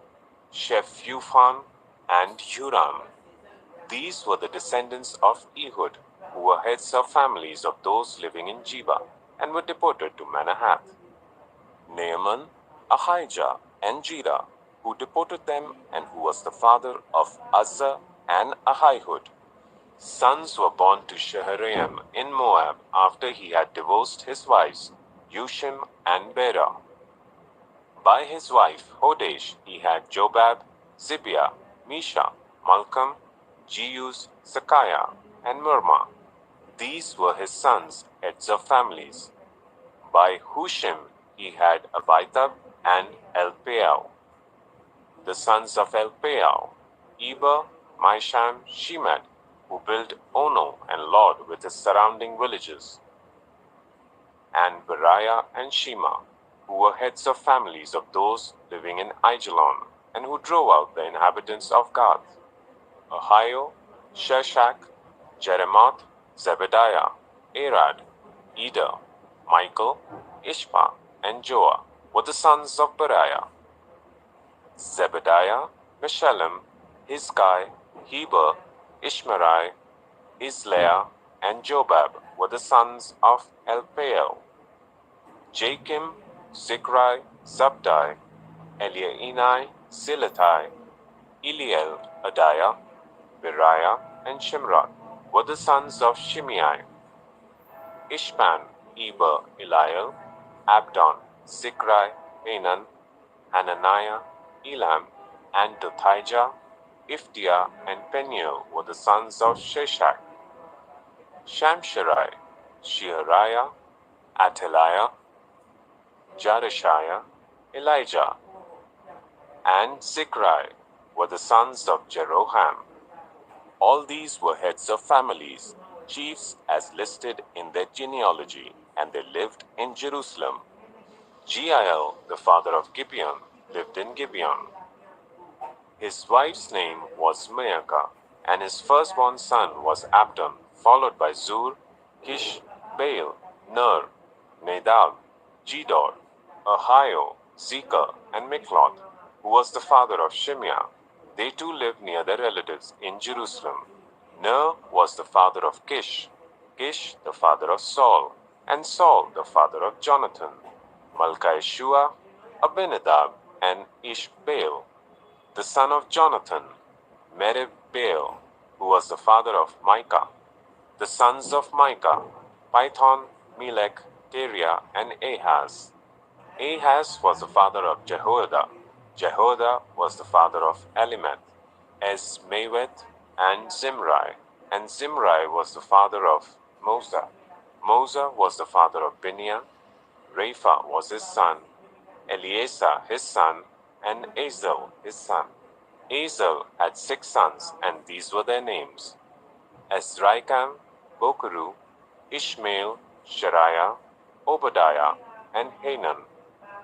Shephufan, and Huram. These were the descendants of Ehud, who were heads of families of those living in Jeba, and were deported to Manahath. Naaman, Ahijah, and Jira, who deported them and who was the father of Uzzah and Ahihud. Sons were born to Shaharaim in Moab after he had divorced his wives, Yushim and Bera. By his wife Hodesh he had Jobab, Zibiah, Misha, Malcolm, Jeus, Sakiah, and Mirma. These were his sons, heads of families. By Hushim he had Abitub and Elpaal. The sons of Elpaal, Eber, Misham, Shemed, who built Ono and Lod with its surrounding villages, and Beriah and Shema, who were heads of families of those living in Aijalon, and who drove out the inhabitants of Gath. Ahio, Sheshach, Jeremoth, Zebediah, Arad, Eder, Michael, Ishpa, and Joah were the sons of Beriah. Zebediah, Meshullam, Hizkai, Heber, Ishmerai, Isleah, and Jobab were the sons of Elpaal. Jakim, Zikri, Zabdi, Eliaenai, Silatai, Eliel, Adiah, Beriah, and Shimron were the sons of Shimei. Ishpan, Eber, Eliel, Abdon, Zikri, Hanan, Hananiah, Elam, and Dothijah, Iftiah, and Peniel were the sons of Sheshach. Shamsherai, Sheariah, Ataliah, Jareshiah, Elijah, and Zikri were the sons of Jeroham. All these were heads of families, chiefs as listed in their genealogy, and they lived in Jerusalem. Jeiel, the father of Gibeon, lived in Gibeon. His wife's name was Maacah, and his firstborn son was Abdon, followed by Zur, Kish, Baal, Ner, Nadab, Gedor, Ahio, Zekah, and Mikloth, who was the father of Shimeah. They too lived near their relatives in Jerusalem. Ner was the father of Kish, Kish the father of Saul, and Saul the father of Jonathan, Malchishua, Abinadab, and Ishbaal, the son of Jonathan, Merib-Baal, who was the father of Micah. The sons of Micah, Pithon, Melech, Teriah, and Ahaz. Ahaz was the father of Jehoiada. Jehoiada was the father of Elimelech, Esmaweth, and Zimri. And Zimri was the father of Moza. Moza was the father of Bineah. Rapha was his son, Eleazar his son, and Azel his son. Azel had 6 sons, and these were their names: Azrikam, Bokeru, Ishmael, Shariah, Obadiah, and Hanan.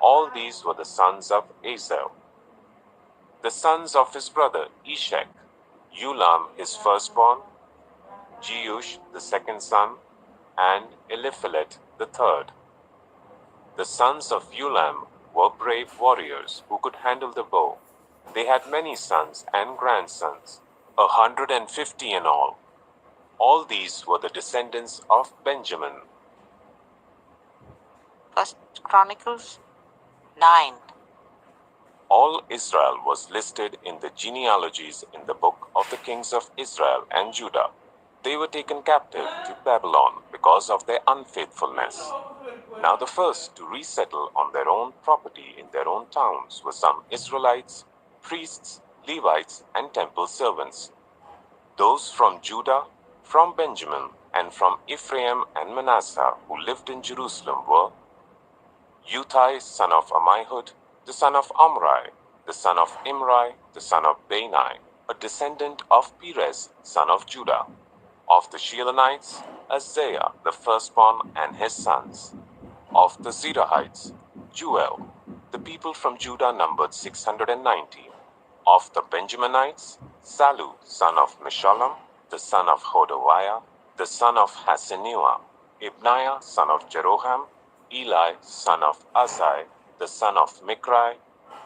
All these were the sons of Azel. The sons of his brother Eshek: Ulam his firstborn, Jeush the second son, and Eliphelet the third. The sons of Ulam were brave warriors who could handle the bow. They had many sons and grandsons, 150 in all. All these were the descendants of Benjamin. 1 Chronicles 9. All Israel was listed in the genealogies in the book of the kings of Israel and Judah. They were taken captive to Babylon because of their unfaithfulness. Now the first to resettle on their own property in their own towns were some Israelites, priests, Levites, and temple servants. Those from Judah, from Benjamin, and from Ephraim and Manasseh who lived in Jerusalem were Uthai son of Ammihud, the son of Omri, the son of Imri, the son of Bani, a descendant of Perez, son of Judah. Of the Shilonites, Isaiah the firstborn and his sons. Of the Zerahites, Juel. The people from Judah numbered 690. Of the Benjaminites, Salu son of Meshullam, the son of Hodawiah, the son of Hasenuah, Ibniah son of Jeroham, Eli son of Azai, the son of Mikri,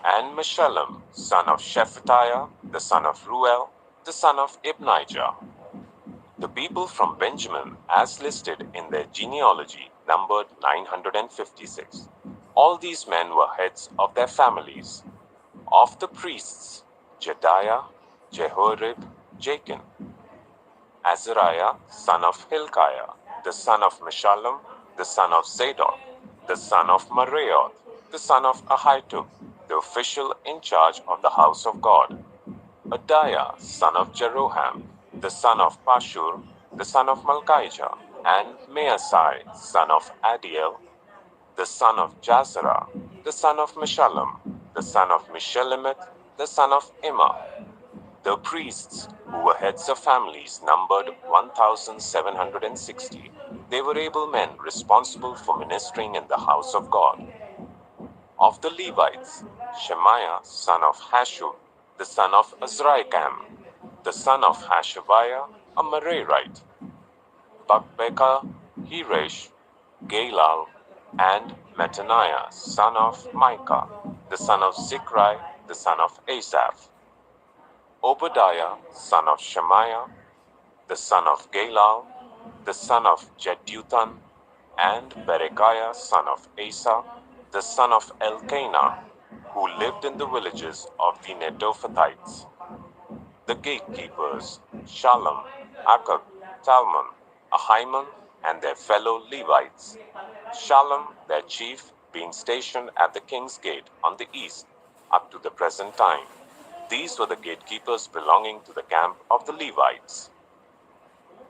and Meshullam son of Shephatiah, the son of Ruel, the son of Ibnijah. The people from Benjamin, as listed in their genealogy, numbered 956. All these men were heads of their families. Of the priests, Jedaiah, Jehoiarib, Jachin, Azariah, son of Hilkiah, the son of Meshullam, the son of Zadok, the son of Meraioth, the son of Ahitub, the official in charge of the house of God. Adaiah, son of Jeroham, the son of Pashur, the son of Malchijah, and Maasai, son of Adiel, the son of Jazerah, the son of Meshullam, the son of Mishelemeth, the son of Immer. The priests, who were heads of families, numbered 1,760. They were able men responsible for ministering in the house of God. Of the Levites, Shemaiah, son of Hashub, the son of Azrikam, the son of Hashabiah, a Merarite, Bakbekah, Heresh, Galal, and Mattaniah, son of Micah, the son of Zikri, the son of Asaph, Obadiah, son of Shemaiah, the son of Galal, the son of Jeduthun, and Berechiah, son of Asa, the son of Elkanah, who lived in the villages of the Netophathites. The gatekeepers, Shallum, Akab, Talmon, Ahiman, and their fellow Levites. Shallum, their chief, being stationed at the king's gate on the east, up to the present time. These were the gatekeepers belonging to the camp of the Levites.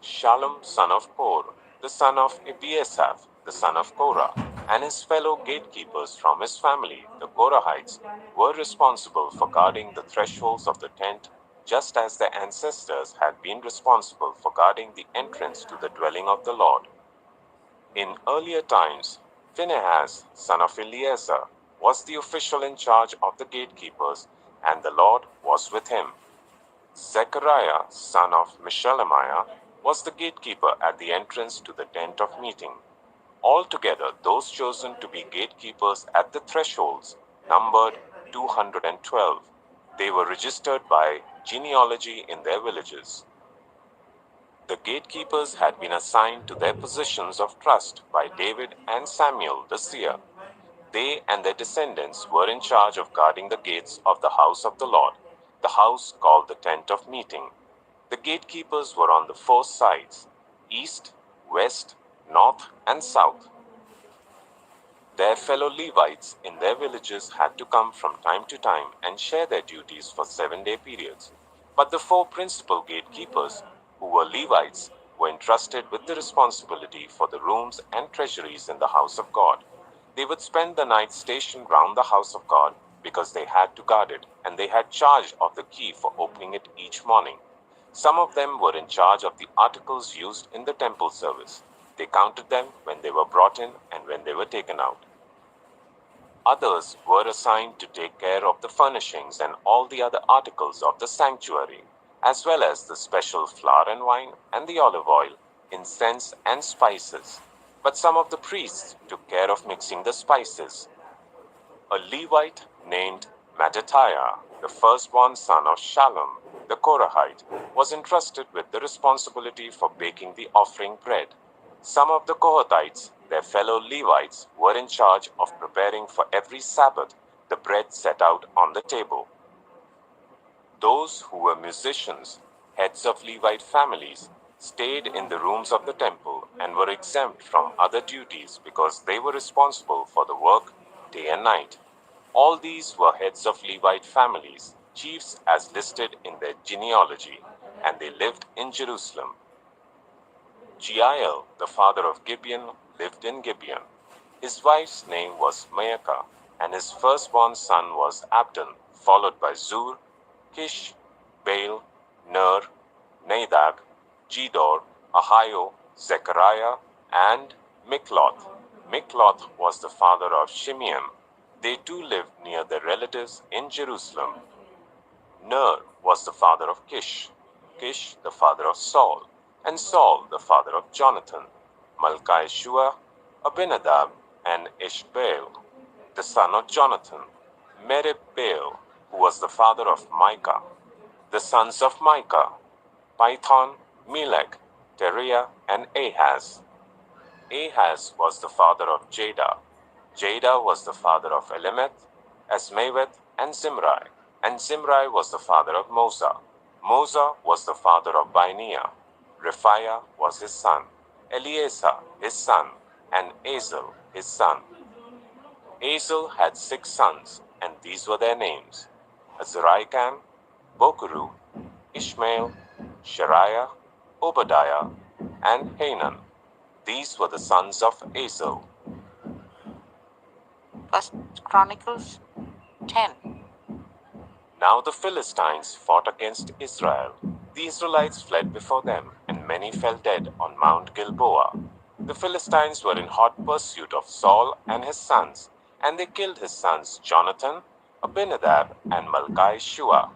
Shallum, son of Kor, the son of Ebiasaph, the son of Korah, and his fellow gatekeepers from his family, the Korahites, were responsible for guarding the thresholds of the tent, just as their ancestors had been responsible for guarding the entrance to the dwelling of the Lord. In earlier times, Phinehas, son of Eleazar, was the official in charge of the gatekeepers, and the Lord was with him. Zechariah, son of Meshelemiah, was the gatekeeper at the entrance to the tent of meeting. Altogether, those chosen to be gatekeepers at the thresholds numbered 212. They were registered by genealogy in their villages. The gatekeepers had been assigned to their positions of trust by David and Samuel the seer. They and their descendants were in charge of guarding the gates of the house of the Lord, the house called the tent of meeting. The gatekeepers were on the four sides, east, west, north, and south. Their fellow Levites in their villages had to come from time to time and share their duties for 7-day periods. But the four principal gatekeepers, who were Levites, were entrusted with the responsibility for the rooms and treasuries in the house of God. They would spend the night stationed round the house of God because they had to guard it, and they had charge of the key for opening it each morning. Some of them were in charge of the articles used in the temple service. They counted them when they were brought in and when they were taken out. Others were assigned to take care of the furnishings and all the other articles of the sanctuary, as well as the special flour and wine and the olive oil, incense and spices. But some of the priests took care of mixing the spices. A Levite named Mattatiah, the firstborn son of Shallum, the Korahite, was entrusted with the responsibility for baking the offering bread. Some of the Kohathites, their fellow Levites, were in charge of preparing for every Sabbath the bread set out on the table. Those who were musicians, heads of Levite families, stayed in the rooms of the temple and were exempt from other duties because they were responsible for the work day and night. All these were heads of Levite families, chiefs as listed in their genealogy, and they lived in Jerusalem. Jeiel, the father of Gibeon, lived in Gibeon. His wife's name was Maacah, and his firstborn son was Abdon, followed by Zur, Kish, Baal, Ner, Nadab, Gedor, Ahio, Zechariah, and Mikloth. Mikloth was the father of Shimeam. They too lived near their relatives in Jerusalem. Ner was the father of Kish, Kish the father of Saul, and Saul the father of Jonathan, Malchishua, Abinadab, and Ishbaal, the son of Jonathan, Merib-Baal, who was the father of Micah. The sons of Micah, Pithon, Melech, Teriah, and Ahaz. Ahaz was the father of Jada. Jada was the father of Elimeth, Asmaveth, and Zimri. And Zimri was the father of Moza. Moza was the father of Bineah. Rephaiah was his son. Eleazar his son, and Azel his son. Azel had 6 sons, and these were their names: Azarikam, Bokeru, Ishmael, Shariah, Obadiah, and Hanan. These were the sons of Azel. First Chronicles 10. Now the Philistines fought against Israel. The Israelites fled before them, and many fell dead on Mount Gilboa. The Philistines were in hot pursuit of Saul and his sons, and they killed his sons Jonathan, Abinadab, and Malchi-Shua.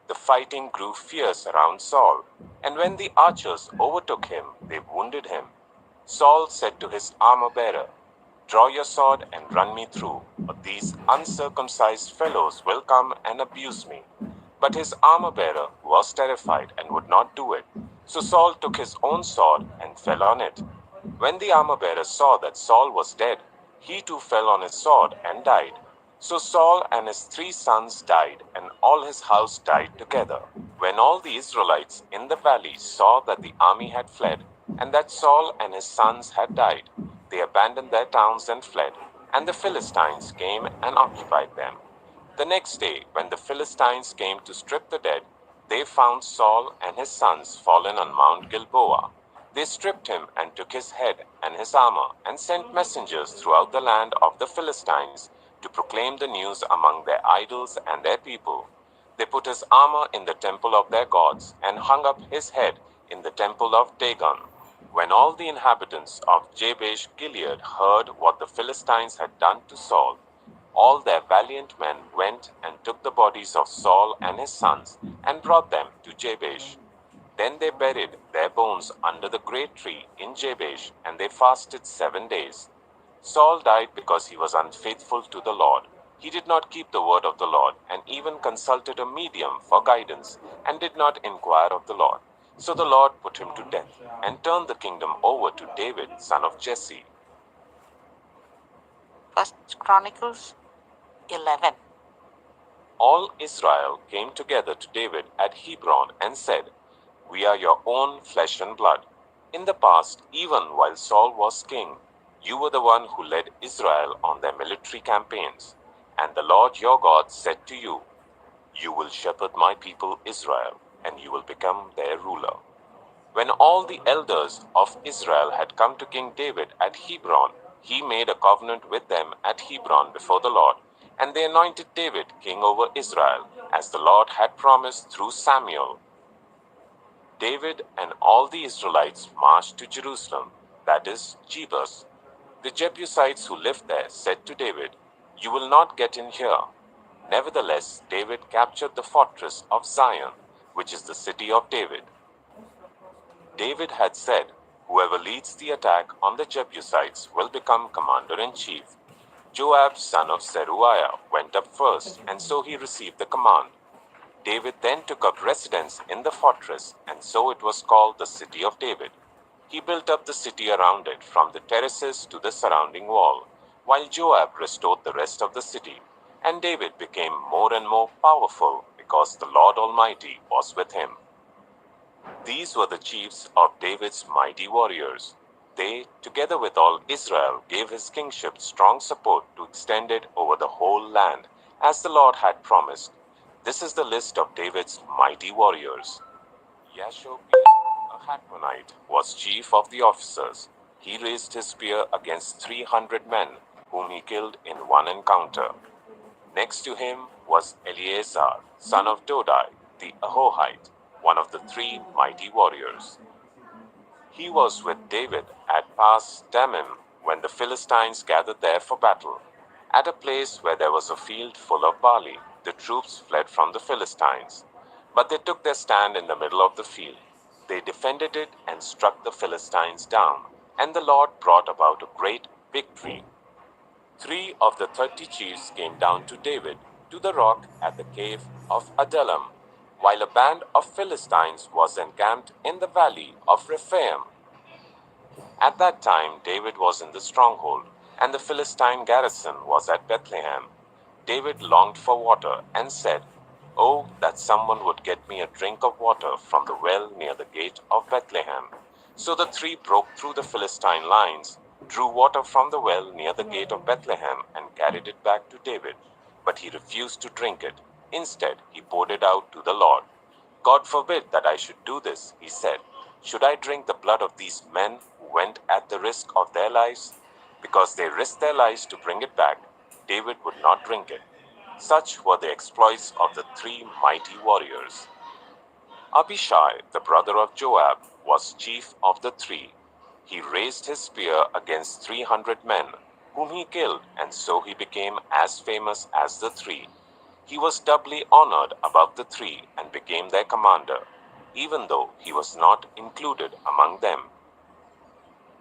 The fighting grew fierce around Saul, and when the archers overtook him, they wounded him. Saul said to his armor-bearer, "Draw your sword and run me through, or these uncircumcised fellows will come and abuse me." But his armor-bearer was terrified and would not do it. So Saul took his own sword and fell on it. When the armor-bearer saw that Saul was dead, he too fell on his sword and died. So Saul and his 3 sons died, and all his house died together. When all the Israelites in the valley saw that the army had fled, and that Saul and his sons had died, they abandoned their towns and fled, and the Philistines came and occupied them. The next day, when the Philistines came to strip the dead, they found Saul and his sons fallen on Mount Gilboa. They stripped him and took his head and his armor, and sent messengers throughout the land of the Philistines to proclaim the news among their idols and their people. They put his armor in the temple of their gods, and hung up his head in the temple of Dagon. When all the inhabitants of Jabesh Gilead heard what the Philistines had done to Saul, all their valiant men went and took the bodies of Saul and his sons, and brought them to Jabesh. Then they buried their bones under the great tree in Jabesh, and they fasted 7 days. Saul died because he was unfaithful to the Lord. He did not keep the word of the Lord, and even consulted a medium for guidance, and did not inquire of the Lord. So the Lord put him to death, and turned the kingdom over to David, son of Jesse. First Chronicles 11. All Israel came together to David at Hebron and said, "We are your own flesh and blood. In the past, even while Saul was king, you were the one who led Israel on their military campaigns. And the Lord your God said to you, 'You will shepherd my people Israel, and you will become their ruler.'" When all the elders of Israel had come to King David at Hebron, he made a covenant with them at Hebron before the Lord, and they anointed David king over Israel, as the Lord had promised through Samuel. David and all the Israelites marched to Jerusalem, that is, Jebus. The Jebusites who lived there said to David, "You will not get in here." Nevertheless, David captured the fortress of Zion, which is the city of David. David had said, "Whoever leads the attack on the Jebusites will become commander-in-chief." Joab, son of Zeruiah, went up first, and so he received the command. David then took up residence in the fortress, and so it was called the City of David. He built up the city around it, from the terraces to the surrounding wall, while Joab restored the rest of the city. And David became more and more powerful, because the Lord Almighty was with him. These were the chiefs of David's mighty warriors. They, together with all Israel, gave his kingship strong support to extend it over the whole land, as the Lord had promised. This is the list of David's mighty warriors. Yashobeam, a Hakmonite, was chief of the officers. He raised his spear against 300 men, whom he killed in one encounter. Next to him was Eleazar, son of Dodai, the Ahohite, one of the 3 mighty warriors. He was with David at Pas Dammim when the Philistines gathered there for battle. At a place where there was a field full of barley, the troops fled from the Philistines. But they took their stand in the middle of the field. They defended it and struck the Philistines down, and the Lord brought about a great victory. 3 of the 30 chiefs came down to David, to the rock at the cave of Adullam, while a band of Philistines was encamped in the valley of Rephaim. At that time, David was in the stronghold, and the Philistine garrison was at Bethlehem. David longed for water and said, "Oh, that someone would get me a drink of water from the well near the gate of Bethlehem." So the three broke through the Philistine lines, drew water from the well near the gate of Bethlehem, and carried it back to David. But he refused to drink it. Instead, he poured it out to the Lord. "God forbid that I should do this," he said. "Should I drink the blood of these men who went at the risk of their lives?" Because they risked their lives to bring it back, David would not drink it. Such were the exploits of the three mighty warriors. Abishai, the brother of Joab, was chief of the three. He raised his spear against 300 men, whom he killed, and so he became as famous as the three. He was doubly honored above the three and became their commander, even though he was not included among them.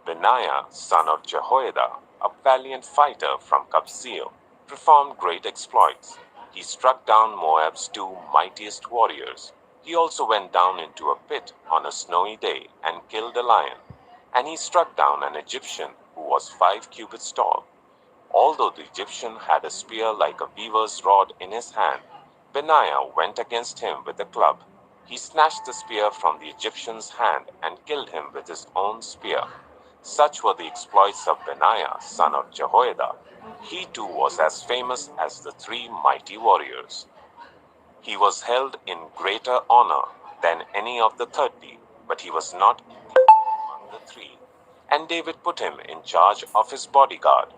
Benaiah, son of Jehoiada, a valiant fighter from Kabzeel, performed great exploits. He struck down Moab's two mightiest warriors. He also went down into a pit on a snowy day and killed a lion. And he struck down an Egyptian who was 5 cubits tall. Although the Egyptian had a spear like a weaver's rod in his hand, Benaiah went against him with a club. He snatched the spear from the Egyptian's hand and killed him with his own spear. Such were the exploits of Benaiah, son of Jehoiada. He too was as famous as the three mighty warriors. He was held in greater honor than any of the 30, but he was not among the three. And David put him in charge of his bodyguard.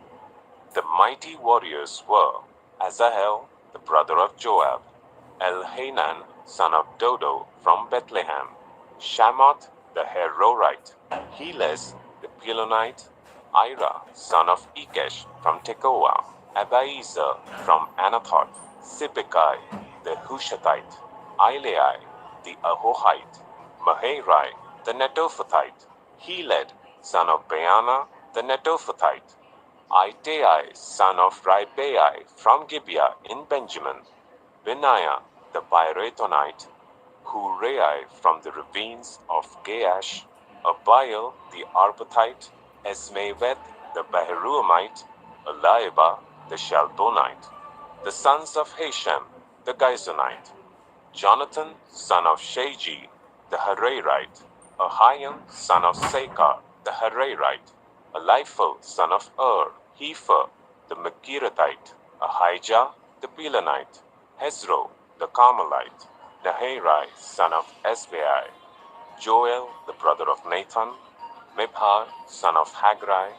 The mighty warriors were Asahel, the brother of Joab, Elhanan, son of Dodo from Bethlehem, Shammah the Herorite, Heles the Pelonite, Ira, son of Ikesh from Tekoa, Abiezer from Anathoth, Sibbecai the Hushathite, Ilai the Ahohite, Maharai the Netophathite, Heled, son of Baana the Netophathite, Itai, son of Ribai from Gibeah in Benjamin, Benaiah the Pirathonite, Hurai from the ravines of Gaash, Abiel the Arbathite, Esmaveth the Baharuamite, Eliabah the Shalbonite, the sons of Hashem the Gizonite, Jonathan son of Shaji the Hararite, Ahiam son of Sakar the Hararite, Eliphel son of Hefer the Mekirathite, Ahijah the Pelonite, Hezro the Carmelite, Naharai son of Esbai, Joel the brother of Nathan, Mibhar son of Haggai,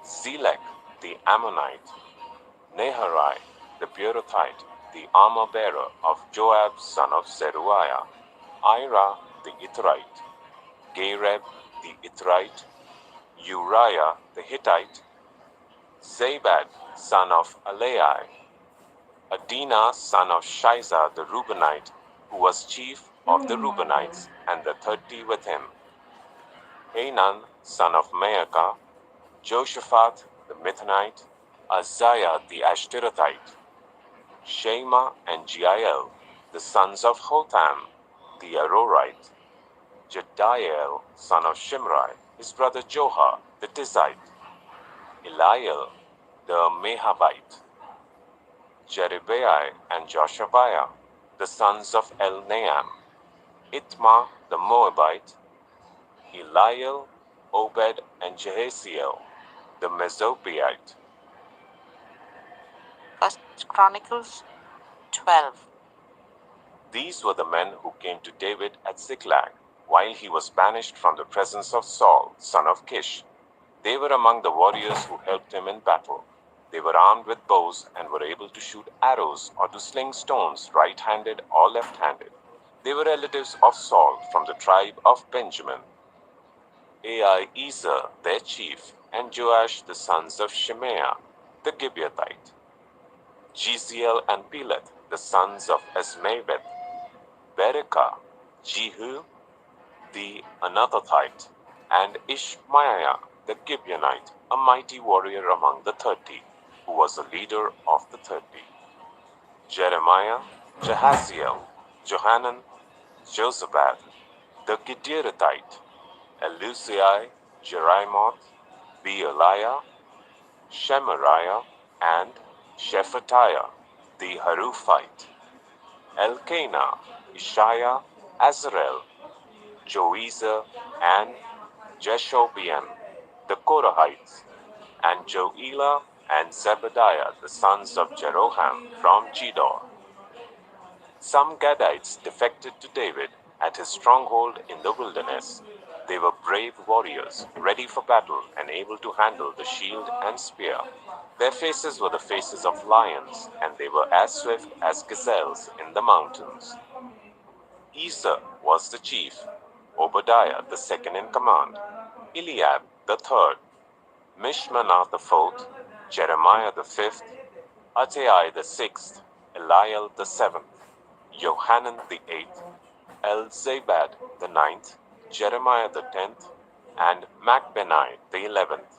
Zelek the Ammonite, Naharai the Beerothite, the armor-bearer of Joab son of Zeruiah, Ira the Ithrite, Gareb the Ithrite, Uriah the Hittite, Zabad son of Alai, Adinah son of Shiza the Reubenite, who was chief of the Reubenites, and the 30 with him, Hanan son of Maacah, Joshaphat the Mithanite, Azariah the Ashterathite, Shema and Jeiel, the sons of Hotham the Arorite, Jediael son of Shimri, his brother Joha the Tizite, Eliel the Mehabite, Jerebai and Joshabiah, the sons of Elnaam, Itmah the Moabite, Eliel, Obed, and Jehaziel, the Mezobaite. 1 Chronicles 12. These were the men who came to David at Ziklag, while he was banished from the presence of Saul, son of Kish. They were among the warriors who helped him in battle. They were armed with bows and were able to shoot arrows or to sling stones right-handed or left-handed. They were relatives of Saul from the tribe of Benjamin. Ahiezer, their chief, and Joash, the sons of Shemaiah, the Gibeathite. Jeziel and Peleth, the sons of Esmaveth. Berekah, Jehu, the Anathothite, and Ishmaiah, the Gibeonite, a mighty warrior among the 30, who was the leader of the 30. Jeremiah, Jahaziel, Johanan, Josabad, the Gideonite, Elusai, Jerimoth, Bealiah, Shemariah, and Shephatiah the Haruphite, Elkanah, Ishiah, Azarel, Joezer, and Jeshobeam, the Korahites, and Joelah and Zebadiah, the sons of Jeroham from Gedor. Some Gadites defected to David at his stronghold in the wilderness. They were brave warriors, ready for battle and able to handle the shield and spear. Their faces were the faces of lions, and they were as swift as gazelles in the mountains. Ezer was the chief, Obadiah the second in command, Eliab the third, Mishmanah the fourth, Jeremiah the fifth, Attai the sixth, Eliel the seventh, Johanan the eighth, Elzabad the ninth, Jeremiah the tenth, and Macbenai the 11th.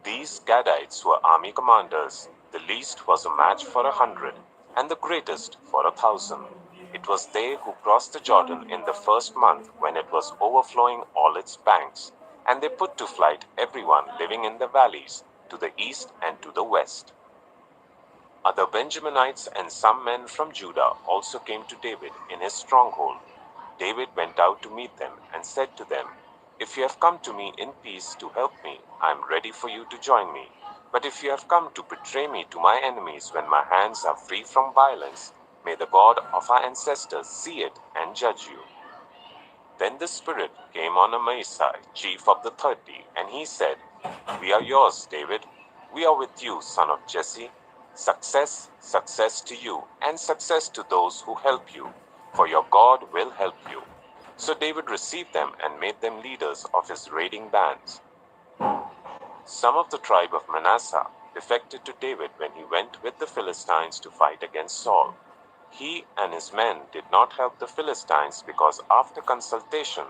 These Gadites were army commanders. The least was a match for 100, and the greatest for 1,000. It was they who crossed the Jordan in the first month when it was overflowing all its banks, and they put to flight everyone living in the valleys, to the east and to the west. Other Benjaminites and some men from Judah also came to David in his stronghold. David went out to meet them and said to them, "If you have come to me in peace to help me, I am ready for you to join me. But if you have come to betray me to my enemies when my hands are free from violence, may the God of our ancestors see it and judge you." Then the Spirit came on Amasai, chief of the 30, and he said, "We are yours, David. We are with you, son of Jesse. Success, success to you, and success to those who help you, for your God will help you." So David received them and made them leaders of his raiding bands. Some of the tribe of Manasseh defected to David when he went with the Philistines to fight against Saul. He and his men did not help the Philistines because after consultation,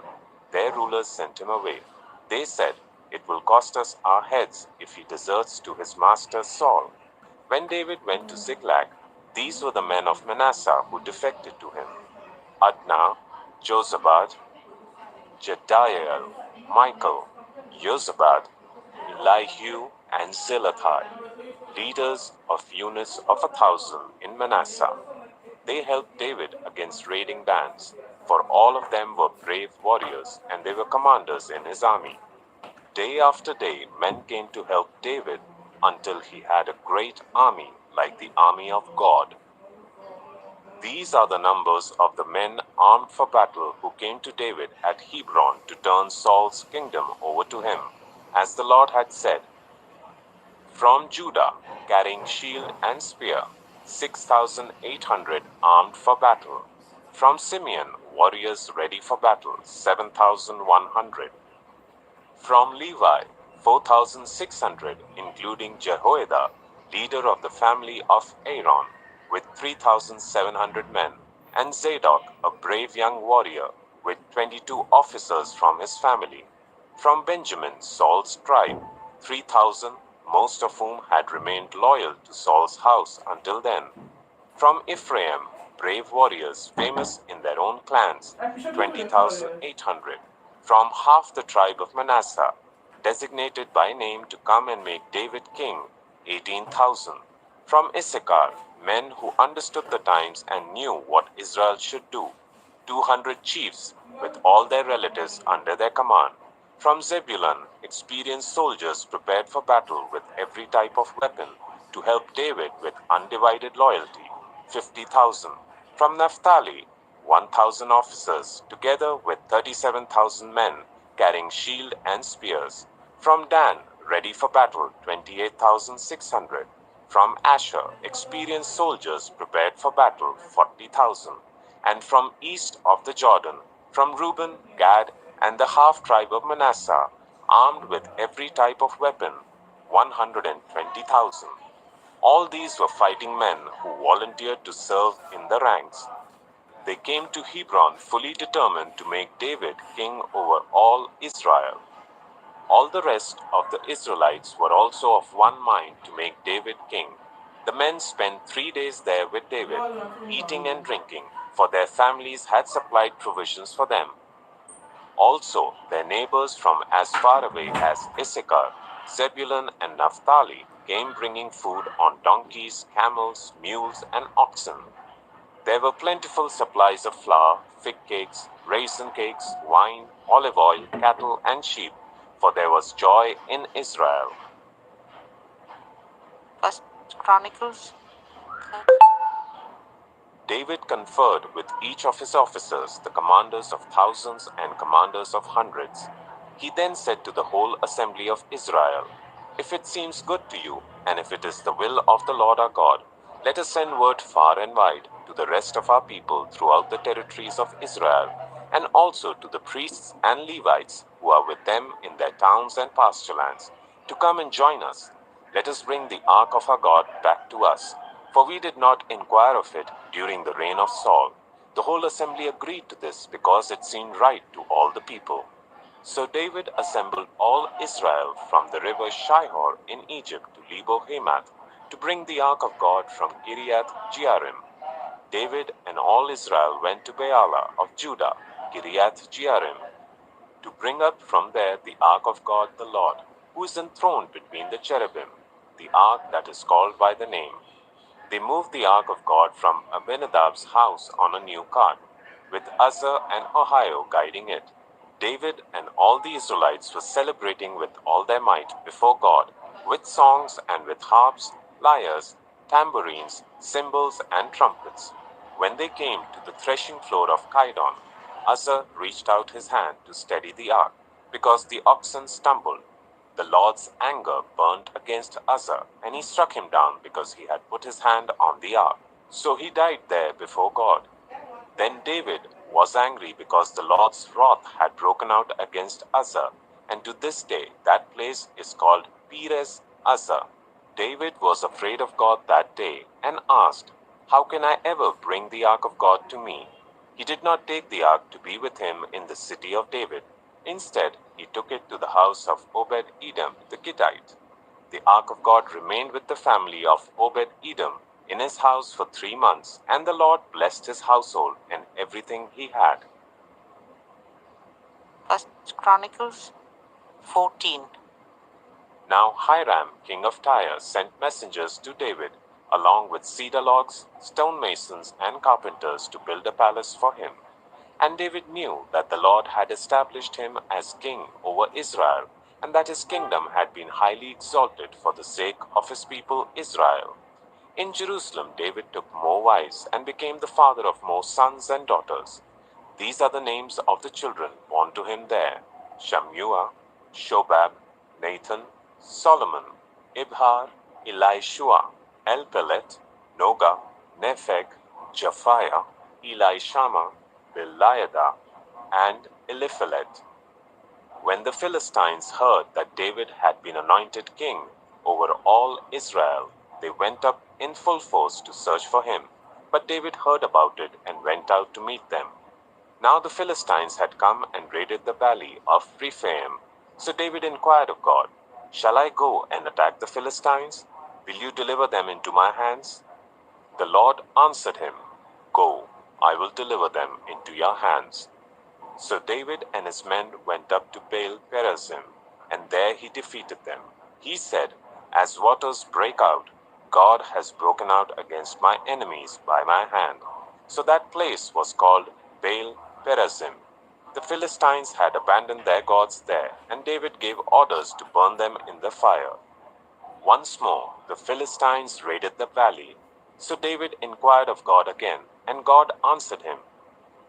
their rulers sent him away. They said, "It will cost us our heads if he deserts to his master Saul." When David went to Ziklag, these were the men of Manasseh who defected to him: Adnah, Jozabad, Jediael, Michael, Jozabad, Elihu, and Zilethai, leaders of units of 1,000 in Manasseh. They helped David against raiding bands, for all of them were brave warriors, and they were commanders in his army. Day after day, men came to help David until he had a great army, like the army of God. These are the numbers of the men armed for battle who came to David at Hebron to turn Saul's kingdom over to him, as the Lord had said. From Judah, carrying shield and spear, 6,800 armed for battle. From Simeon, warriors ready for battle, 7,100. From Levi, 4,600, including Jehoiada, leader of the family of Aaron, with 3,700 men, and Zadok, a brave young warrior, with 22 officers from his family. From Benjamin, Saul's tribe, 3,000, most of whom had remained loyal to Saul's house until then. From Ephraim, brave warriors famous in their own clans, 20,800. From half the tribe of Manasseh, designated by name to come and make David king, 18,000. From Issachar, men who understood the times and knew what Israel should do, 200 chiefs with all their relatives under their command. From Zebulun, experienced soldiers prepared for battle with every type of weapon to help David with undivided loyalty, 50,000. From Naphtali, 1,000 officers, together with 37,000 men carrying shield and spears. From Dan, ready for battle, 28,600. From Asher, experienced soldiers prepared for battle, 40,000. And from east of the Jordan, from Reuben, Gad, and the half-tribe of Manasseh, armed with every type of weapon, 120,000. All these were fighting men who volunteered to serve in the ranks. They came to Hebron fully determined to make David king over all Israel. All the rest of the Israelites were also of one mind to make David king. The men spent 3 days there with David, eating and drinking, for their families had supplied provisions for them. Also, their neighbors from as far away as Issachar, Zebulun, and Naphtali came bringing food on donkeys, camels, mules, and oxen. There were plentiful supplies of flour, fig cakes, raisin cakes, wine, olive oil, cattle, and sheep, for there was joy in Israel. First Chronicles. David conferred with each of his officers, the commanders of thousands and commanders of hundreds. He then said to the whole assembly of Israel, "If it seems good to you, and if it is the will of the Lord our God, let us send word far and wide to the rest of our people throughout the territories of Israel, and also to the priests and Levites who are with them in their towns and pasture lands, to come and join us. Let us bring the ark of our God back to us. For we did not inquire of it during the reign of Saul." The whole assembly agreed to this because it seemed right to all the people. So David assembled all Israel from the river Shihor in Egypt to Lebo Hamath to bring the ark of God from Kiriath Jearim. David and all Israel went to Baalah of Judah, Kiriath Jearim, to bring up from there the ark of God the Lord, who is enthroned between the cherubim, the ark that is called by the name. They moved the ark of God from Abinadab's house on a new cart, with Uzzah and Ahio guiding it. David and all the Israelites were celebrating with all their might before God, with songs and with harps, lyres, tambourines, cymbals, and trumpets. When they came to the threshing floor of Kidon, Uzzah reached out his hand to steady the ark, because the oxen stumbled. The Lord's anger burned against Uzzah, and he struck him down because he had put his hand on the ark. So he died there before God. Then David was angry because the Lord's wrath had broken out against Uzzah, and to this day that place is called Perez Uzzah. David was afraid of God that day and asked, "How can I ever bring the ark of God to me?" He did not take the ark to be with him in the city of David. Instead, he took it to the house of Obed-Edom the Gittite. The ark of God remained with the family of Obed-Edom in his house for 3 months, and the Lord blessed his household and everything he had. First Chronicles 14. Now Hiram, king of Tyre, sent messengers to David, along with cedar logs, stonemasons, and carpenters to build a palace for him. And David knew that the Lord had established him as king over Israel, and that his kingdom had been highly exalted for the sake of his people Israel. In Jerusalem, David took more wives and became the father of more sons and daughters. These are the names of the children born to him there: Shammua, Shobab, Nathan, Solomon, Ibhar, Elishua, Elpelet, Noga, Nepheg, Japhiah, Elishama, Beliada, and Eliphelet. When the Philistines heard that David had been anointed king over all Israel, they went up in full force to search for him. But David heard about it and went out to meet them. Now the Philistines had come and raided the valley of Rephaim. So David inquired of God, "Shall I go and attack the Philistines? Will you deliver them into my hands?" The Lord answered him, "Go, I will deliver them into your hands." So David and his men went up to Baal Perazim, and there he defeated them. He said, "As waters break out, God has broken out against my enemies by my hand." So that place was called Baal Perazim. The Philistines had abandoned their gods there, and David gave orders to burn them in the fire. Once more, the Philistines raided the valley. So David inquired of God again, and God answered him,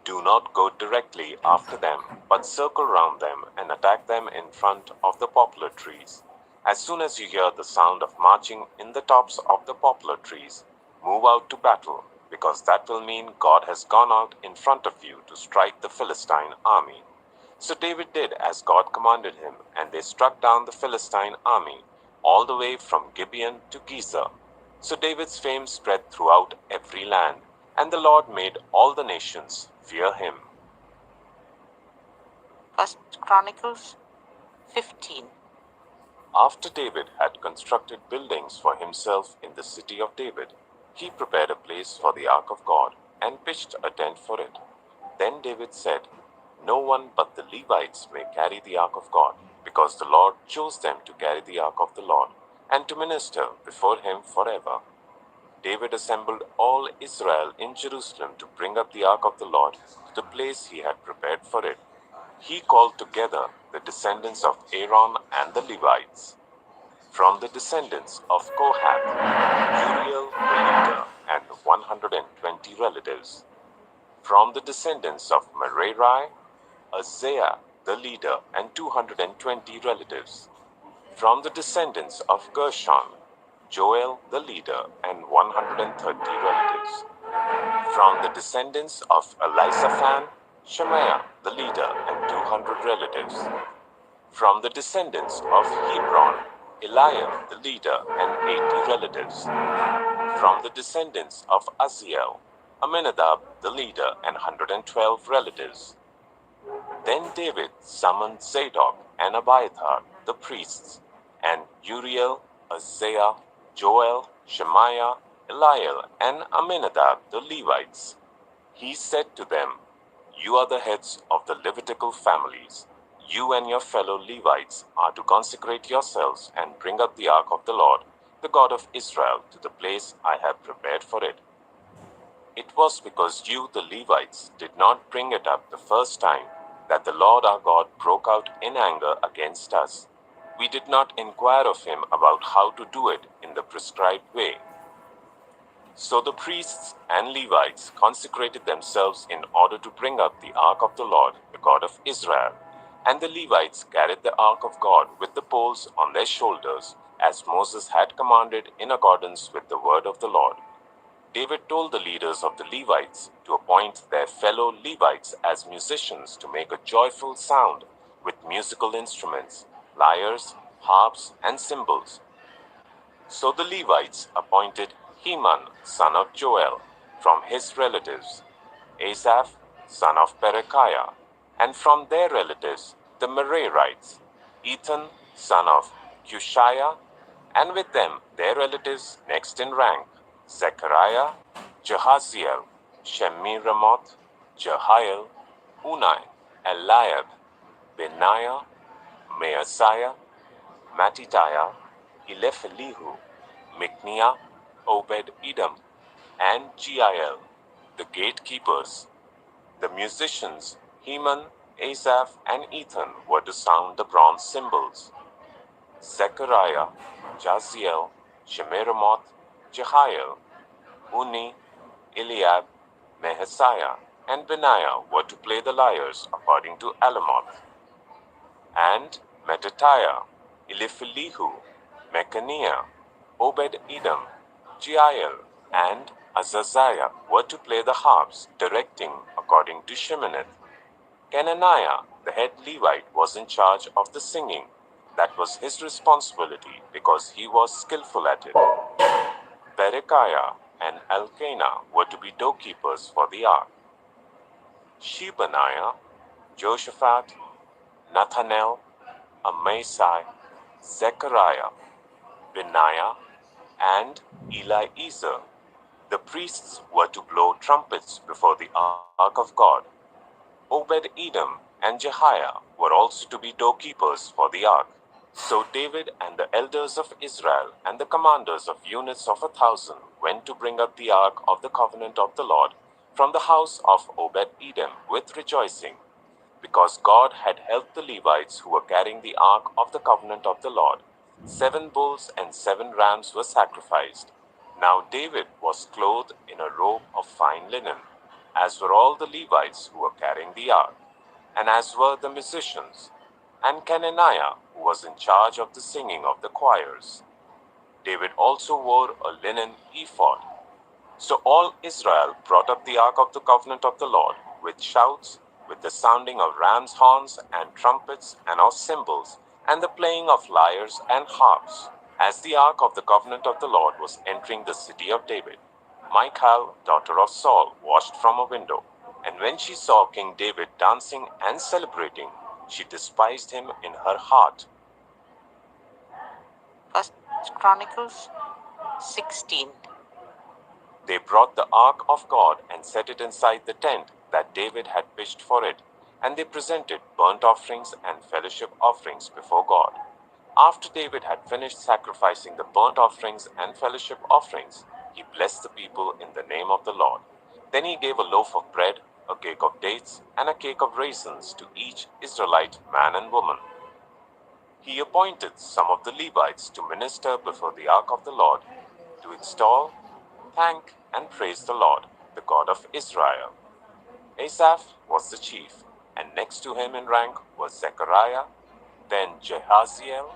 "Do not go directly after them, but circle round them and attack them in front of the poplar trees. As soon as you hear the sound of marching in the tops of the poplar trees, move out to battle, because that will mean God has gone out in front of you to strike the Philistine army." So David did as God commanded him, and they struck down the Philistine army, all the way from Gibeon to Gezer. So David's fame spread throughout every land, and the Lord made all the nations fear him. First Chronicles 15. After David had constructed buildings for himself in the city of David, he prepared a place for the ark of God and pitched a tent for it. Then David said, no one but the Levites may carry the ark of God, because the Lord chose them to carry the ark of the Lord, and to minister before him forever. David assembled all Israel in Jerusalem to bring up the ark of the Lord to the place he had prepared for it. He called together the descendants of Aaron and the Levites. From the descendants of Kohath, Uriel the leader and 120 relatives. From the descendants of Merari, Isaiah the leader and 220 relatives. From the descendants of Gershon, Joel the leader and 130 relatives. From the descendants of Elisaphan, Shemaiah the leader and 200 relatives. From the descendants of Hebron, Eliab the leader and 80 relatives. From the descendants of Aziel, Aminadab the leader and 112 relatives. Then David summoned Zadok and Abiathar the priests, and Uriel, Isaiah, Joel, Shemaiah, Eliel, and Aminadab the Levites. He said to them, "You are the heads of the Levitical families. You and your fellow Levites are to consecrate yourselves and bring up the ark of the Lord, the God of Israel, to the place I have prepared for it." It was because you, the Levites, did not bring it up the first time that the Lord our God broke out in anger against us. We did not inquire of him about how to do it in the prescribed way. So the priests and Levites consecrated themselves in order to bring up the ark of the Lord, the God of Israel. And the Levites carried the ark of God with the poles on their shoulders, as Moses had commanded in accordance with the word of the Lord. David told the leaders of the Levites to appoint their fellow Levites as musicians to make a joyful sound with musical instruments, lyres, harps, and cymbals. So the Levites appointed Heman, son of Joel, from his relatives, Asaph, son of Berechiah, and from their relatives, the Merarites, Ethan, son of Cushiah, and with them their relatives next in rank, Zechariah, Jahaziel, Shemiramoth, Jehiel, Unai, Eliab, Benaiah, Maaseiah, Mattitiah, Eliphelehu, Micniah, Obed-Edom, and Jeiel, the gatekeepers. The musicians, Heman, Asaph, and Ethan were to sound the bronze cymbals. Zechariah, Jaziel, Shemiramoth, Jehiel, Uni, Eliab, Maaseiah, and Benaiah were to play the lyres according to Alamoth. And Mattitiah, Eliphelehu, Mechaniah, Obed-Edom, Jeiel, and Azaziah were to play the harps, directing according to Sheminith. Kenaniah, the head Levite, was in charge of the singing. That was his responsibility because he was skillful at it. Berechiah and Elkanah were to be doorkeepers for the ark. Shebaniah, Joshaphat, Nathanael, Amasai, Zechariah, Benaiah, and Eliezer. The priests were to blow trumpets before the ark of God. Obed-Edom and Jehiah were also to be doorkeepers for the ark. So David and the elders of Israel and the commanders of units of 1,000 went to bring up the ark of the covenant of the Lord from the house of Obed-Edom with rejoicing, because God had helped the Levites who were carrying the ark of the covenant of the Lord. 7 bulls and 7 rams were sacrificed. Now David was clothed in a robe of fine linen, as were all the Levites who were carrying the ark, and as were the musicians, and Kenaniah, who was in charge of the singing of the choirs. David also wore a linen ephod. So all Israel brought up the ark of the covenant of the Lord with shouts, with the sounding of ram's horns and trumpets and of cymbals, and the playing of lyres and harps. As the ark of the covenant of the Lord was entering the city of David, Michal, daughter of Saul, watched from a window, and when she saw King David dancing and celebrating, she despised him in her heart. First Chronicles 16. They brought the ark of God and set it inside the tent that David had pitched for it, and they presented burnt offerings and fellowship offerings before God. After David had finished sacrificing the burnt offerings and fellowship offerings, he blessed the people in the name of the Lord. Then he gave a loaf of bread, a cake of dates, and a cake of raisins to each Israelite man and woman. He appointed some of the Levites to minister before the ark of the Lord, to extol, thank, and praise the Lord, the God of Israel. Asaph was the chief, and next to him in rank was Zechariah, then Jehaziel,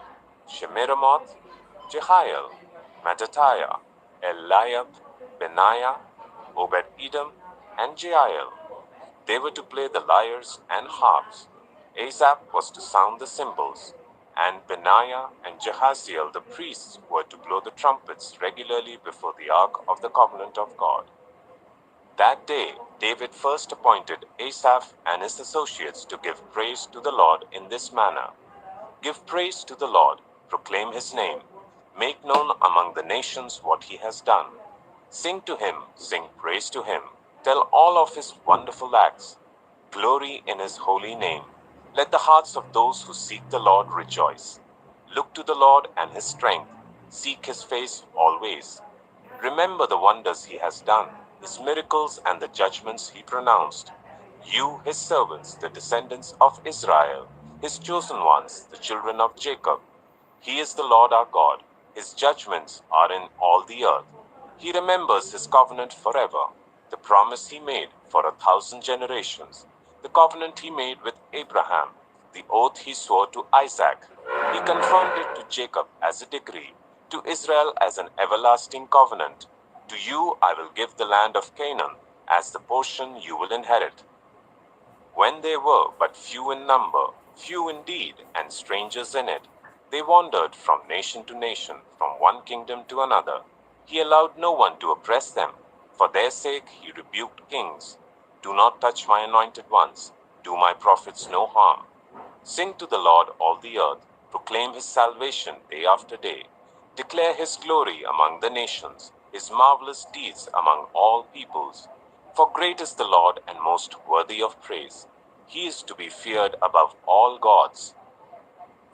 Shemiramoth, Jehiel, Mattatiah, Eliab, Benaiah, Obed-Edom, and Jeiel. They were to play the lyres and harps. Asaph was to sound the cymbals, and Benaiah and Jehaziel the priests were to blow the trumpets regularly before the ark of the covenant of God. That day, David first appointed Asaph and his associates to give praise to the Lord in this manner. Give praise to the Lord, proclaim his name, make known among the nations what he has done. Sing to him, sing praise to him, tell all of his wonderful acts. Glory in his holy name. Let the hearts of those who seek the Lord rejoice. Look to the Lord and his strength, seek his face always. Remember the wonders he has done, his miracles and the judgments he pronounced. You, his servants, the descendants of Israel, his chosen ones, the children of Jacob. He is the Lord our God. His judgments are in all the earth. He remembers his covenant forever, the promise he made for 1,000 generations, the covenant he made with Abraham, the oath he swore to Isaac. He confirmed it to Jacob as a decree, to Israel as an everlasting covenant. To you I will give the land of Canaan as the portion you will inherit. When they were but few in number, few indeed, and strangers in it, they wandered from nation to nation, from one kingdom to another. He allowed no one to oppress them. For their sake he rebuked kings. Do not touch my anointed ones. Do my prophets no harm. Sing to the Lord, all the earth. Proclaim his salvation day after day. Declare his glory among the nations, his marvelous deeds among all peoples. For great is the Lord and most worthy of praise. He is to be feared above all gods.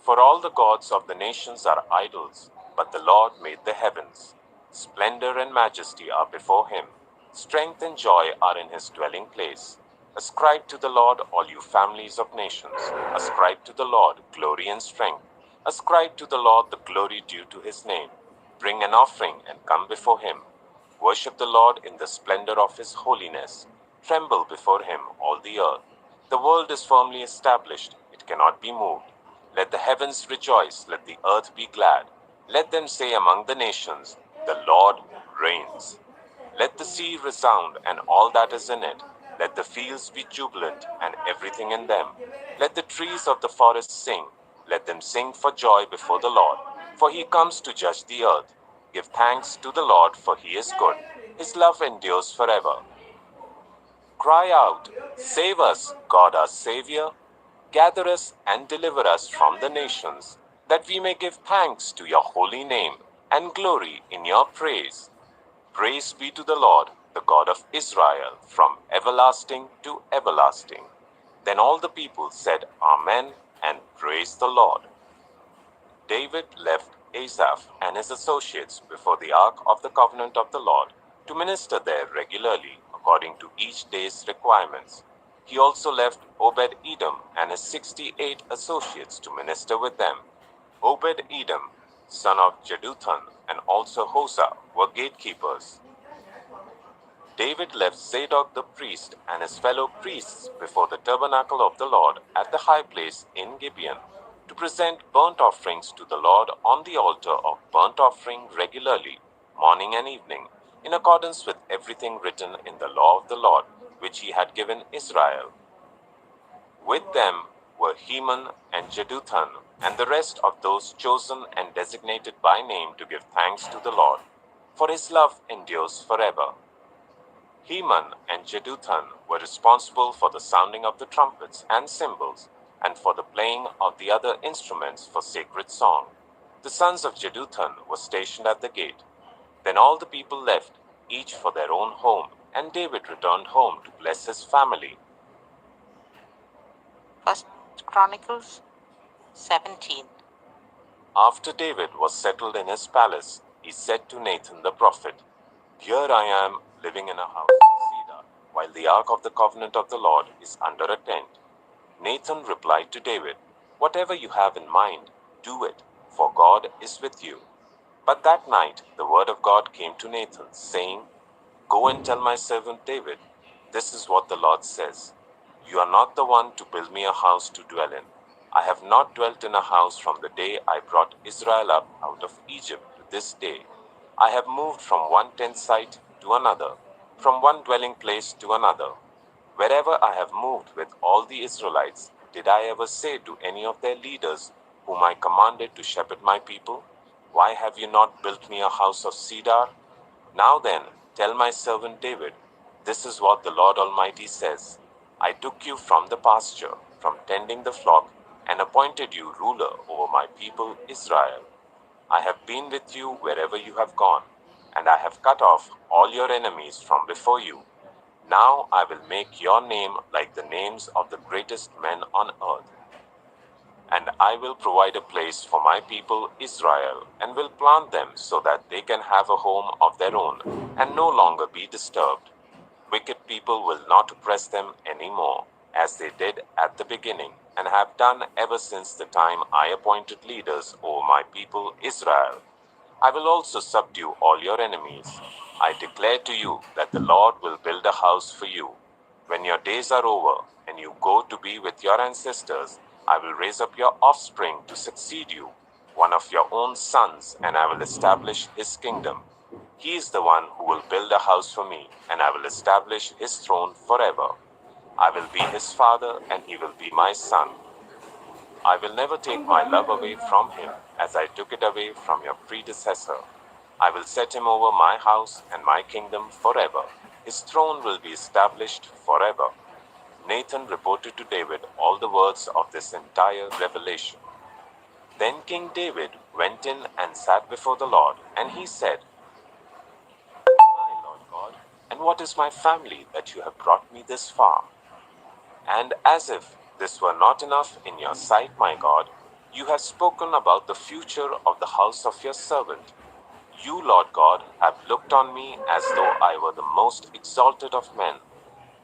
For all the gods of the nations are idols, but the Lord made the heavens. Splendor and majesty are before him. Strength and joy are in his dwelling place. Ascribe to the Lord, all you families of nations. Ascribe to the Lord glory and strength. Ascribe to the Lord the glory due to his name. Bring an offering and come before him. Worship the Lord in the splendor of his holiness. Tremble before him, all the earth. The world is firmly established, it cannot be moved. Let the heavens rejoice, let the earth be glad. Let them say among the nations, the Lord reigns. Let the sea resound and all that is in it. Let the fields be jubilant and everything in them. Let the trees of the forest sing. Let them sing for joy before the Lord, for he comes to judge the earth. Give thanks to the Lord, for he is good. His love endures forever. Cry out, save us, God our Savior. Gather us and deliver us from the nations, that we may give thanks to your holy name and glory in your praise. Praise be to the Lord, the God of Israel, from everlasting to everlasting. Then all the people said, Amen, and praised the Lord. David left Asaph and his associates before the ark of the covenant of the Lord to minister there regularly according to each day's requirements. He also left Obed-Edom and his 68 associates to minister with them. Obed-Edom, son of Jeduthun, and also Hosah were gatekeepers. David left Zadok the priest and his fellow priests before the tabernacle of the Lord at the high place in Gibeon, to present burnt offerings to the Lord on the altar of burnt offering regularly, morning and evening, in accordance with everything written in the law of the Lord, which he had given Israel. With them were Heman and Jeduthun, and the rest of those chosen and designated by name to give thanks to the Lord, for his love endures forever. Heman and Jeduthun were responsible for the sounding of the trumpets and cymbals, and for the playing of the other instruments for sacred song. The sons of Jeduthun were stationed at the gate. Then all the people left, each for their own home, and David returned home to bless his family. First Chronicles 17. After David was settled in his palace, he said to Nathan the prophet, "Here I am living in a house of cedar, while the ark of the covenant of the Lord is under a tent." Nathan replied to David, "Whatever you have in mind, do it, for God is with you." But that night the word of God came to Nathan, saying, "Go and tell my servant David, this is what the Lord says. You are not the one to build me a house to dwell in. I have not dwelt in a house from the day I brought Israel up out of Egypt to this day. I have moved from one tent site to another, from one dwelling place to another. Wherever I have moved with all the Israelites, did I ever say to any of their leaders, whom I commanded to shepherd my people, 'Why have you not built me a house of cedar?' Now then, tell my servant David, this is what the Lord Almighty says. I took you from the pasture, from tending the flock, and appointed you ruler over my people Israel. I have been with you wherever you have gone, and I have cut off all your enemies from before you. Now I will make your name like the names of the greatest men on earth. And I will provide a place for my people Israel, and will plant them so that they can have a home of their own, and no longer be disturbed. Wicked people will not oppress them any more, as they did at the beginning, and have done ever since the time I appointed leaders over my people Israel. I will also subdue all your enemies. I declare to you that the Lord will build a house for you. When your days are over, and you go to be with your ancestors, I will raise up your offspring to succeed you, one of your own sons, and I will establish his kingdom. He is the one who will build a house for me, and I will establish his throne forever. I will be his father, and he will be my son. I will never take my love away from him, as I took it away from your predecessor. I will set him over my house and my kingdom forever. His throne will be established forever." Nathan reported to David all the words of this entire revelation. Then King David went in and sat before the Lord, and he said, "My Lord God, and what is my family that you have brought me this far? And as if this were not enough in your sight, my God, you have spoken about the future of the house of your servant. You, Lord God, have looked on me as though I were the most exalted of men.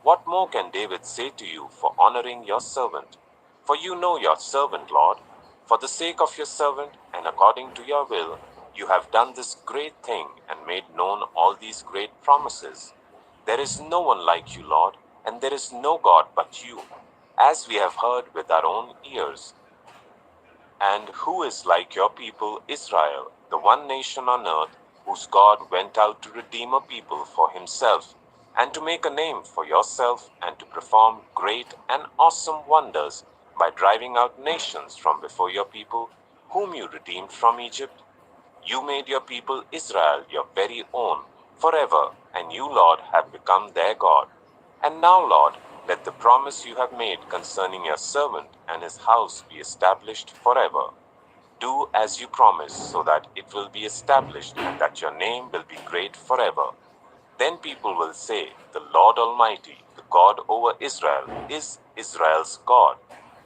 What more can David say to you for honoring your servant? For you know your servant, Lord. For the sake of your servant, and according to your will, you have done this great thing and made known all these great promises. There is no one like you, Lord, and there is no God but you, as we have heard with our own ears. And who is like your people Israel, the one nation on earth, whose God went out to redeem a people for himself, and to make a name for yourself, and to perform great and awesome wonders by driving out nations from before your people, whom you redeemed from Egypt? You made your people Israel your very own forever, and you, Lord, have become their God. And now, Lord, let the promise you have made concerning your servant and his house be established forever. Do as you promised, so that it will be established, and that your name will be great forever. Then people will say, 'The Lord Almighty, the God over Israel, is Israel's God.'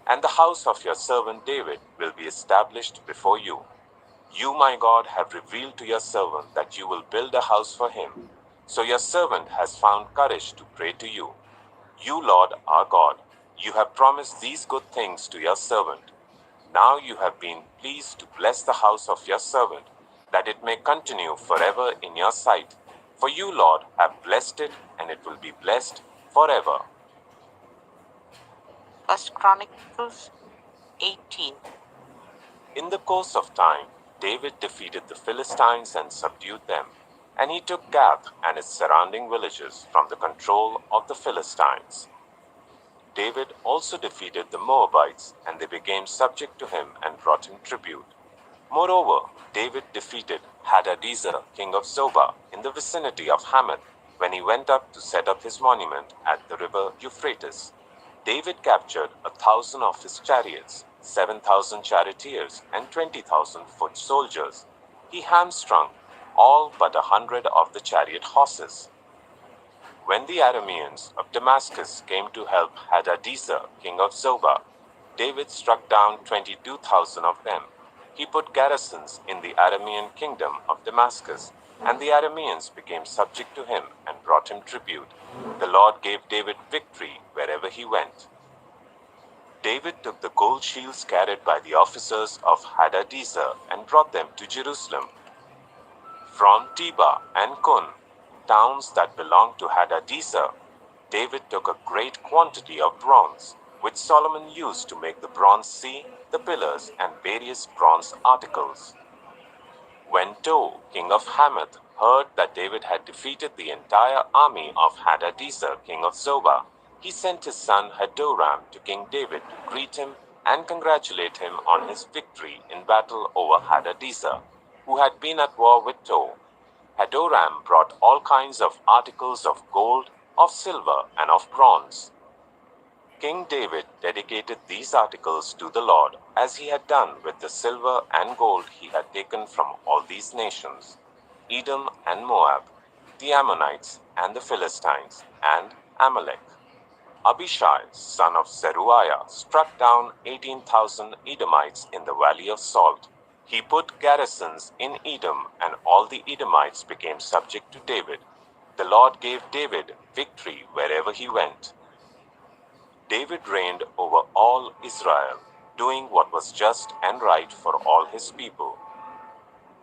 And the house of your servant David will be established before you. You, my God, have revealed to your servant that you will build a house for him. So your servant has found courage to pray to you. You, Lord, our God, you have promised these good things to your servant. Now you have been pleased to bless the house of your servant, that it may continue forever in your sight. For you, Lord, have blessed it, and it will be blessed forever." First Chronicles 18. In the course of time, David defeated the Philistines and subdued them, and he took Gath and its surrounding villages from the control of the Philistines. David also defeated the Moabites, and they became subject to him and brought him tribute. Moreover, David defeated Hadadezer, king of Zobah, in the vicinity of Hamath, when he went up to set up his monument at the river Euphrates. David captured 1,000 of his chariots, 7,000 charioteers, and 20,000 foot soldiers. He hamstrung all but 100 of the chariot horses. When the Arameans of Damascus came to help Hadadezer, king of Zobah, David struck down 22,000 of them. He put garrisons in the Aramean kingdom of Damascus, and the Arameans became subject to him and brought him tribute. The Lord gave David victory wherever he went. David took the gold shields carried by the officers of Hadadezer and brought them to Jerusalem. From Teba and Kun, towns that belonged to Hadadezer, David took a great quantity of bronze, which Solomon used to make the bronze sea, the pillars, and various bronze articles. When Tou, king of Hamath, heard that David had defeated the entire army of Hadadezer, king of Zobah, he sent his son Hadoram to King David to greet him and congratulate him on his victory in battle over Hadadezer, who had been at war with Tou. Hadoram brought all kinds of articles of gold, of silver, and of bronze. King David dedicated these articles to the Lord, as he had done with the silver and gold he had taken from all these nations, Edom and Moab, the Ammonites and the Philistines, and Amalek. Abishai, son of Zeruiah, struck down 18,000 Edomites in the valley of Salt. He put garrisons in Edom, and all the Edomites became subject to David. The Lord gave David victory wherever he went. David reigned over all Israel, doing what was just and right for all his people.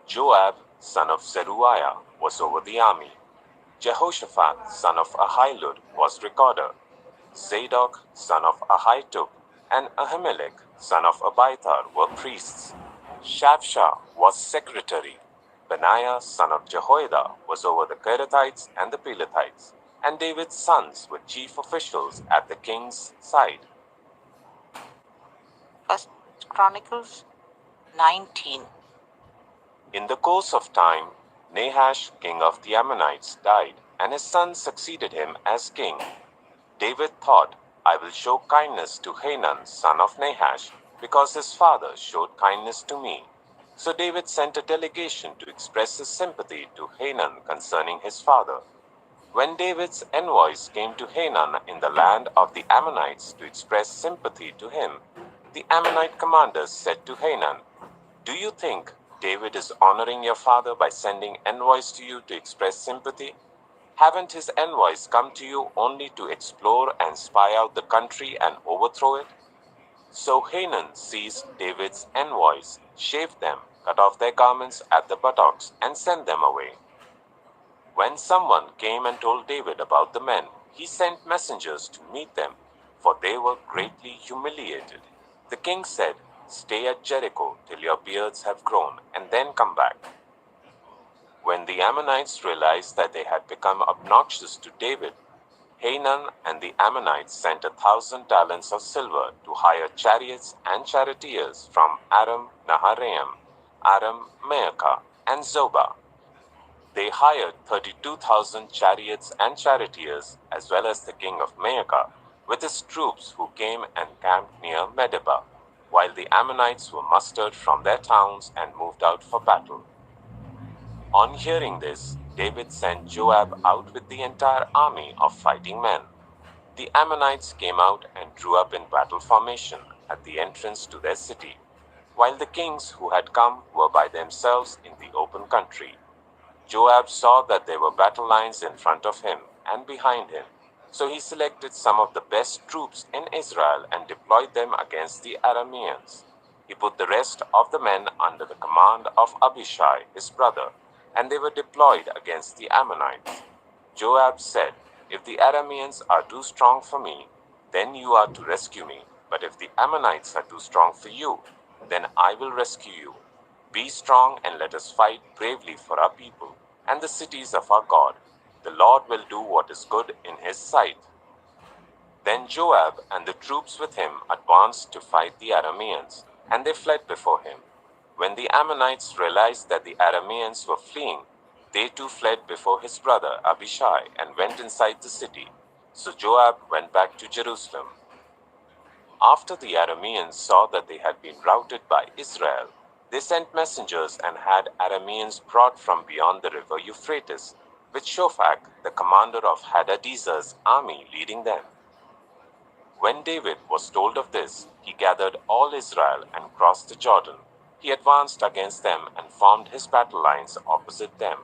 Joab, son of Zeruiah, was over the army. Jehoshaphat, son of Ahilud, was recorder. Zadok, son of Ahitub, and Ahimelech, son of Abiathar, were priests. Shavsha was secretary. Benaiah, son of Jehoiada, was over the Kerethites and the Pelethites, and David's sons were chief officials at the king's side. First Chronicles 19. In the course of time, Nahash, king of the Ammonites, died, and his son succeeded him as king. David thought, I will show kindness to Hanan, son of Nahash, because his father showed kindness to me. So David sent a delegation to express his sympathy to Hanan concerning his father. When David's envoys came to Hanan in the land of the Ammonites to express sympathy to him, the Ammonite commanders said to Hanan, Do you think David is honoring your father by sending envoys to you to express sympathy? Haven't his envoys come to you only to explore and spy out the country and overthrow it? So Hanan seized David's envoys, shaved them, cut off their garments at the buttocks, and sent them away. When someone came and told David about the men, he sent messengers to meet them, for they were greatly humiliated. The king said, Stay at Jericho till your beards have grown, and then come back. When the Ammonites realized that they had become obnoxious to David, Hanan and the Ammonites sent 1,000 talents of silver to hire chariots and charioteers from Aram Naharaim, Aram Maacah, and Zobah. They hired 32,000 chariots and charioteers, as well as the king of Maacah, with his troops who came and camped near Medeba, while the Ammonites were mustered from their towns and moved out for battle. On hearing this, David sent Joab out with the entire army of fighting men. The Ammonites came out and drew up in battle formation at the entrance to their city, while the kings who had come were by themselves in the open country. Joab saw that there were battle lines in front of him and behind him, so he selected some of the best troops in Israel and deployed them against the Arameans. He put the rest of the men under the command of Abishai, his brother, and they were deployed against the Ammonites. Joab said, If the Arameans are too strong for me, then you are to rescue me. But if the Ammonites are too strong for you, then I will rescue you. Be strong and let us fight bravely for our people and the cities of our God. The Lord will do what is good in his sight. Then Joab and the troops with him advanced to fight the Arameans, and they fled before him. When the Ammonites realized that the Arameans were fleeing, they too fled before his brother Abishai and went inside the city. So Joab went back to Jerusalem. After the Arameans saw that they had been routed by Israel, they sent messengers and had Arameans brought from beyond the river Euphrates, with Shophak, the commander of Hadadezer's army, leading them. When David was told of this, he gathered all Israel and crossed the Jordan. He advanced against them and formed his battle lines opposite them.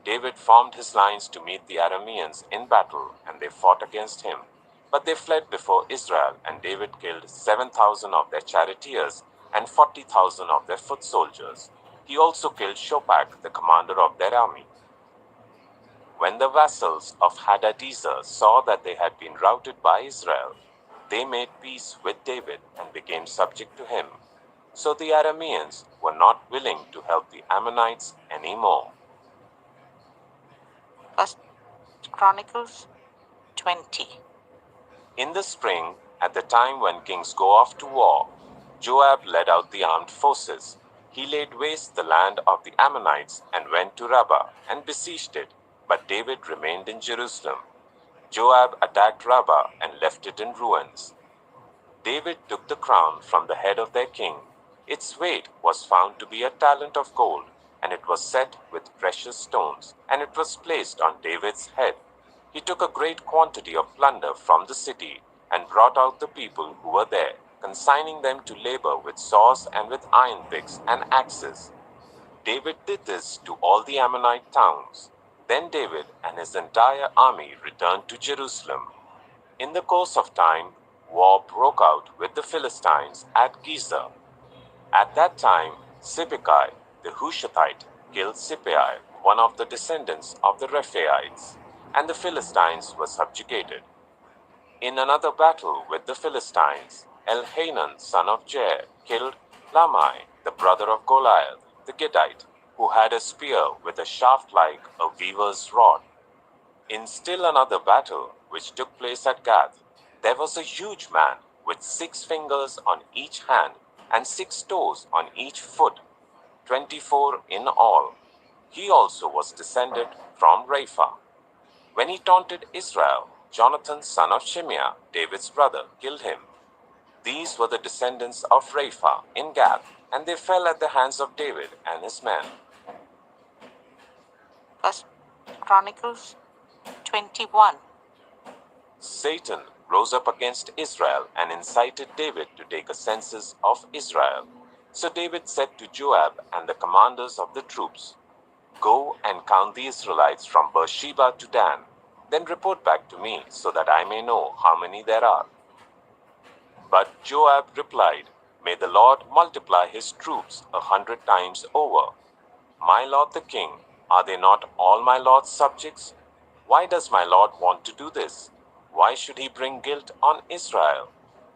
David formed his lines to meet the Arameans in battle, and they fought against him. But they fled before Israel, and David killed 7,000 of their charioteers and 40,000 of their foot soldiers. He also killed Shobach, the commander of their army. When the vassals of Hadadezer saw that they had been routed by Israel, they made peace with David and became subject to him. So the Arameans were not willing to help the Ammonites anymore. First Chronicles 20. In the spring, at the time when kings go off to war, Joab led out the armed forces. He laid waste the land of the Ammonites and went to Rabbah and besieged it, but David remained in Jerusalem. Joab attacked Rabbah and left it in ruins. David took the crown from the head of their king. Its weight was found to be a talent of gold, and it was set with precious stones, and it was placed on David's head. He took a great quantity of plunder from the city and brought out the people who were there, consigning them to labor with saws and with iron picks and axes. David did this to all the Ammonite towns. Then David and his entire army returned to Jerusalem. In the course of time, war broke out with the Philistines at Gezer. At that time, Sibbecai, the Hushathite, killed Sippai, one of the descendants of the Rephaites, and the Philistines were subjugated. In another battle with the Philistines, Elhanan, son of Jair, killed Lamai, the brother of Goliath, the Gittite, who had a spear with a shaft like a weaver's rod. In still another battle, which took place at Gath, there was a huge man with 6 fingers on each hand and 6 toes on each foot, 24 in all. He also was descended from Rapha. When he taunted Israel, Jonathan, son of Shimeah, David's brother, killed him. These were the descendants of Rapha in Gath, and they fell at the hands of David and his men. First Chronicles 21. Satan rose up against Israel and incited David to take a census of Israel. So David said to Joab and the commanders of the troops, "Go and count the Israelites from Beersheba to Dan. Then report back to me so that I may know how many there are." But Joab replied, "May the Lord multiply his troops 100 times over. My lord the king, are they not all my lord's subjects? Why does my lord want to do this? Why should he bring guilt on Israel?"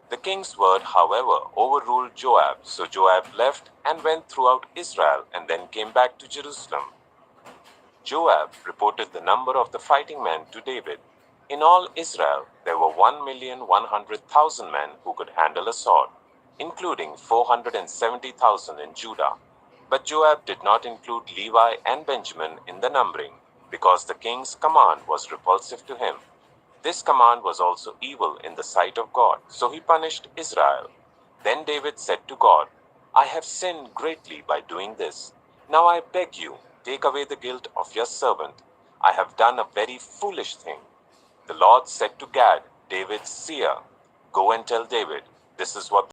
The king's word, however, overruled Joab, so Joab left and went throughout Israel and then came back to Jerusalem. Joab reported the number of the fighting men to David. In all Israel, there were 1,100,000 men who could handle a sword, including 470,000 in Judah. But Joab did not include Levi and Benjamin in the numbering, because the king's command was repulsive to him. This command was also evil in the sight of God, so he punished Israel. Then David said to God, "I have sinned greatly by doing this. Now I beg you, take away the guilt of your servant. I have done a very foolish thing." The Lord said to Gad, David's seer, "Go and tell David, this is what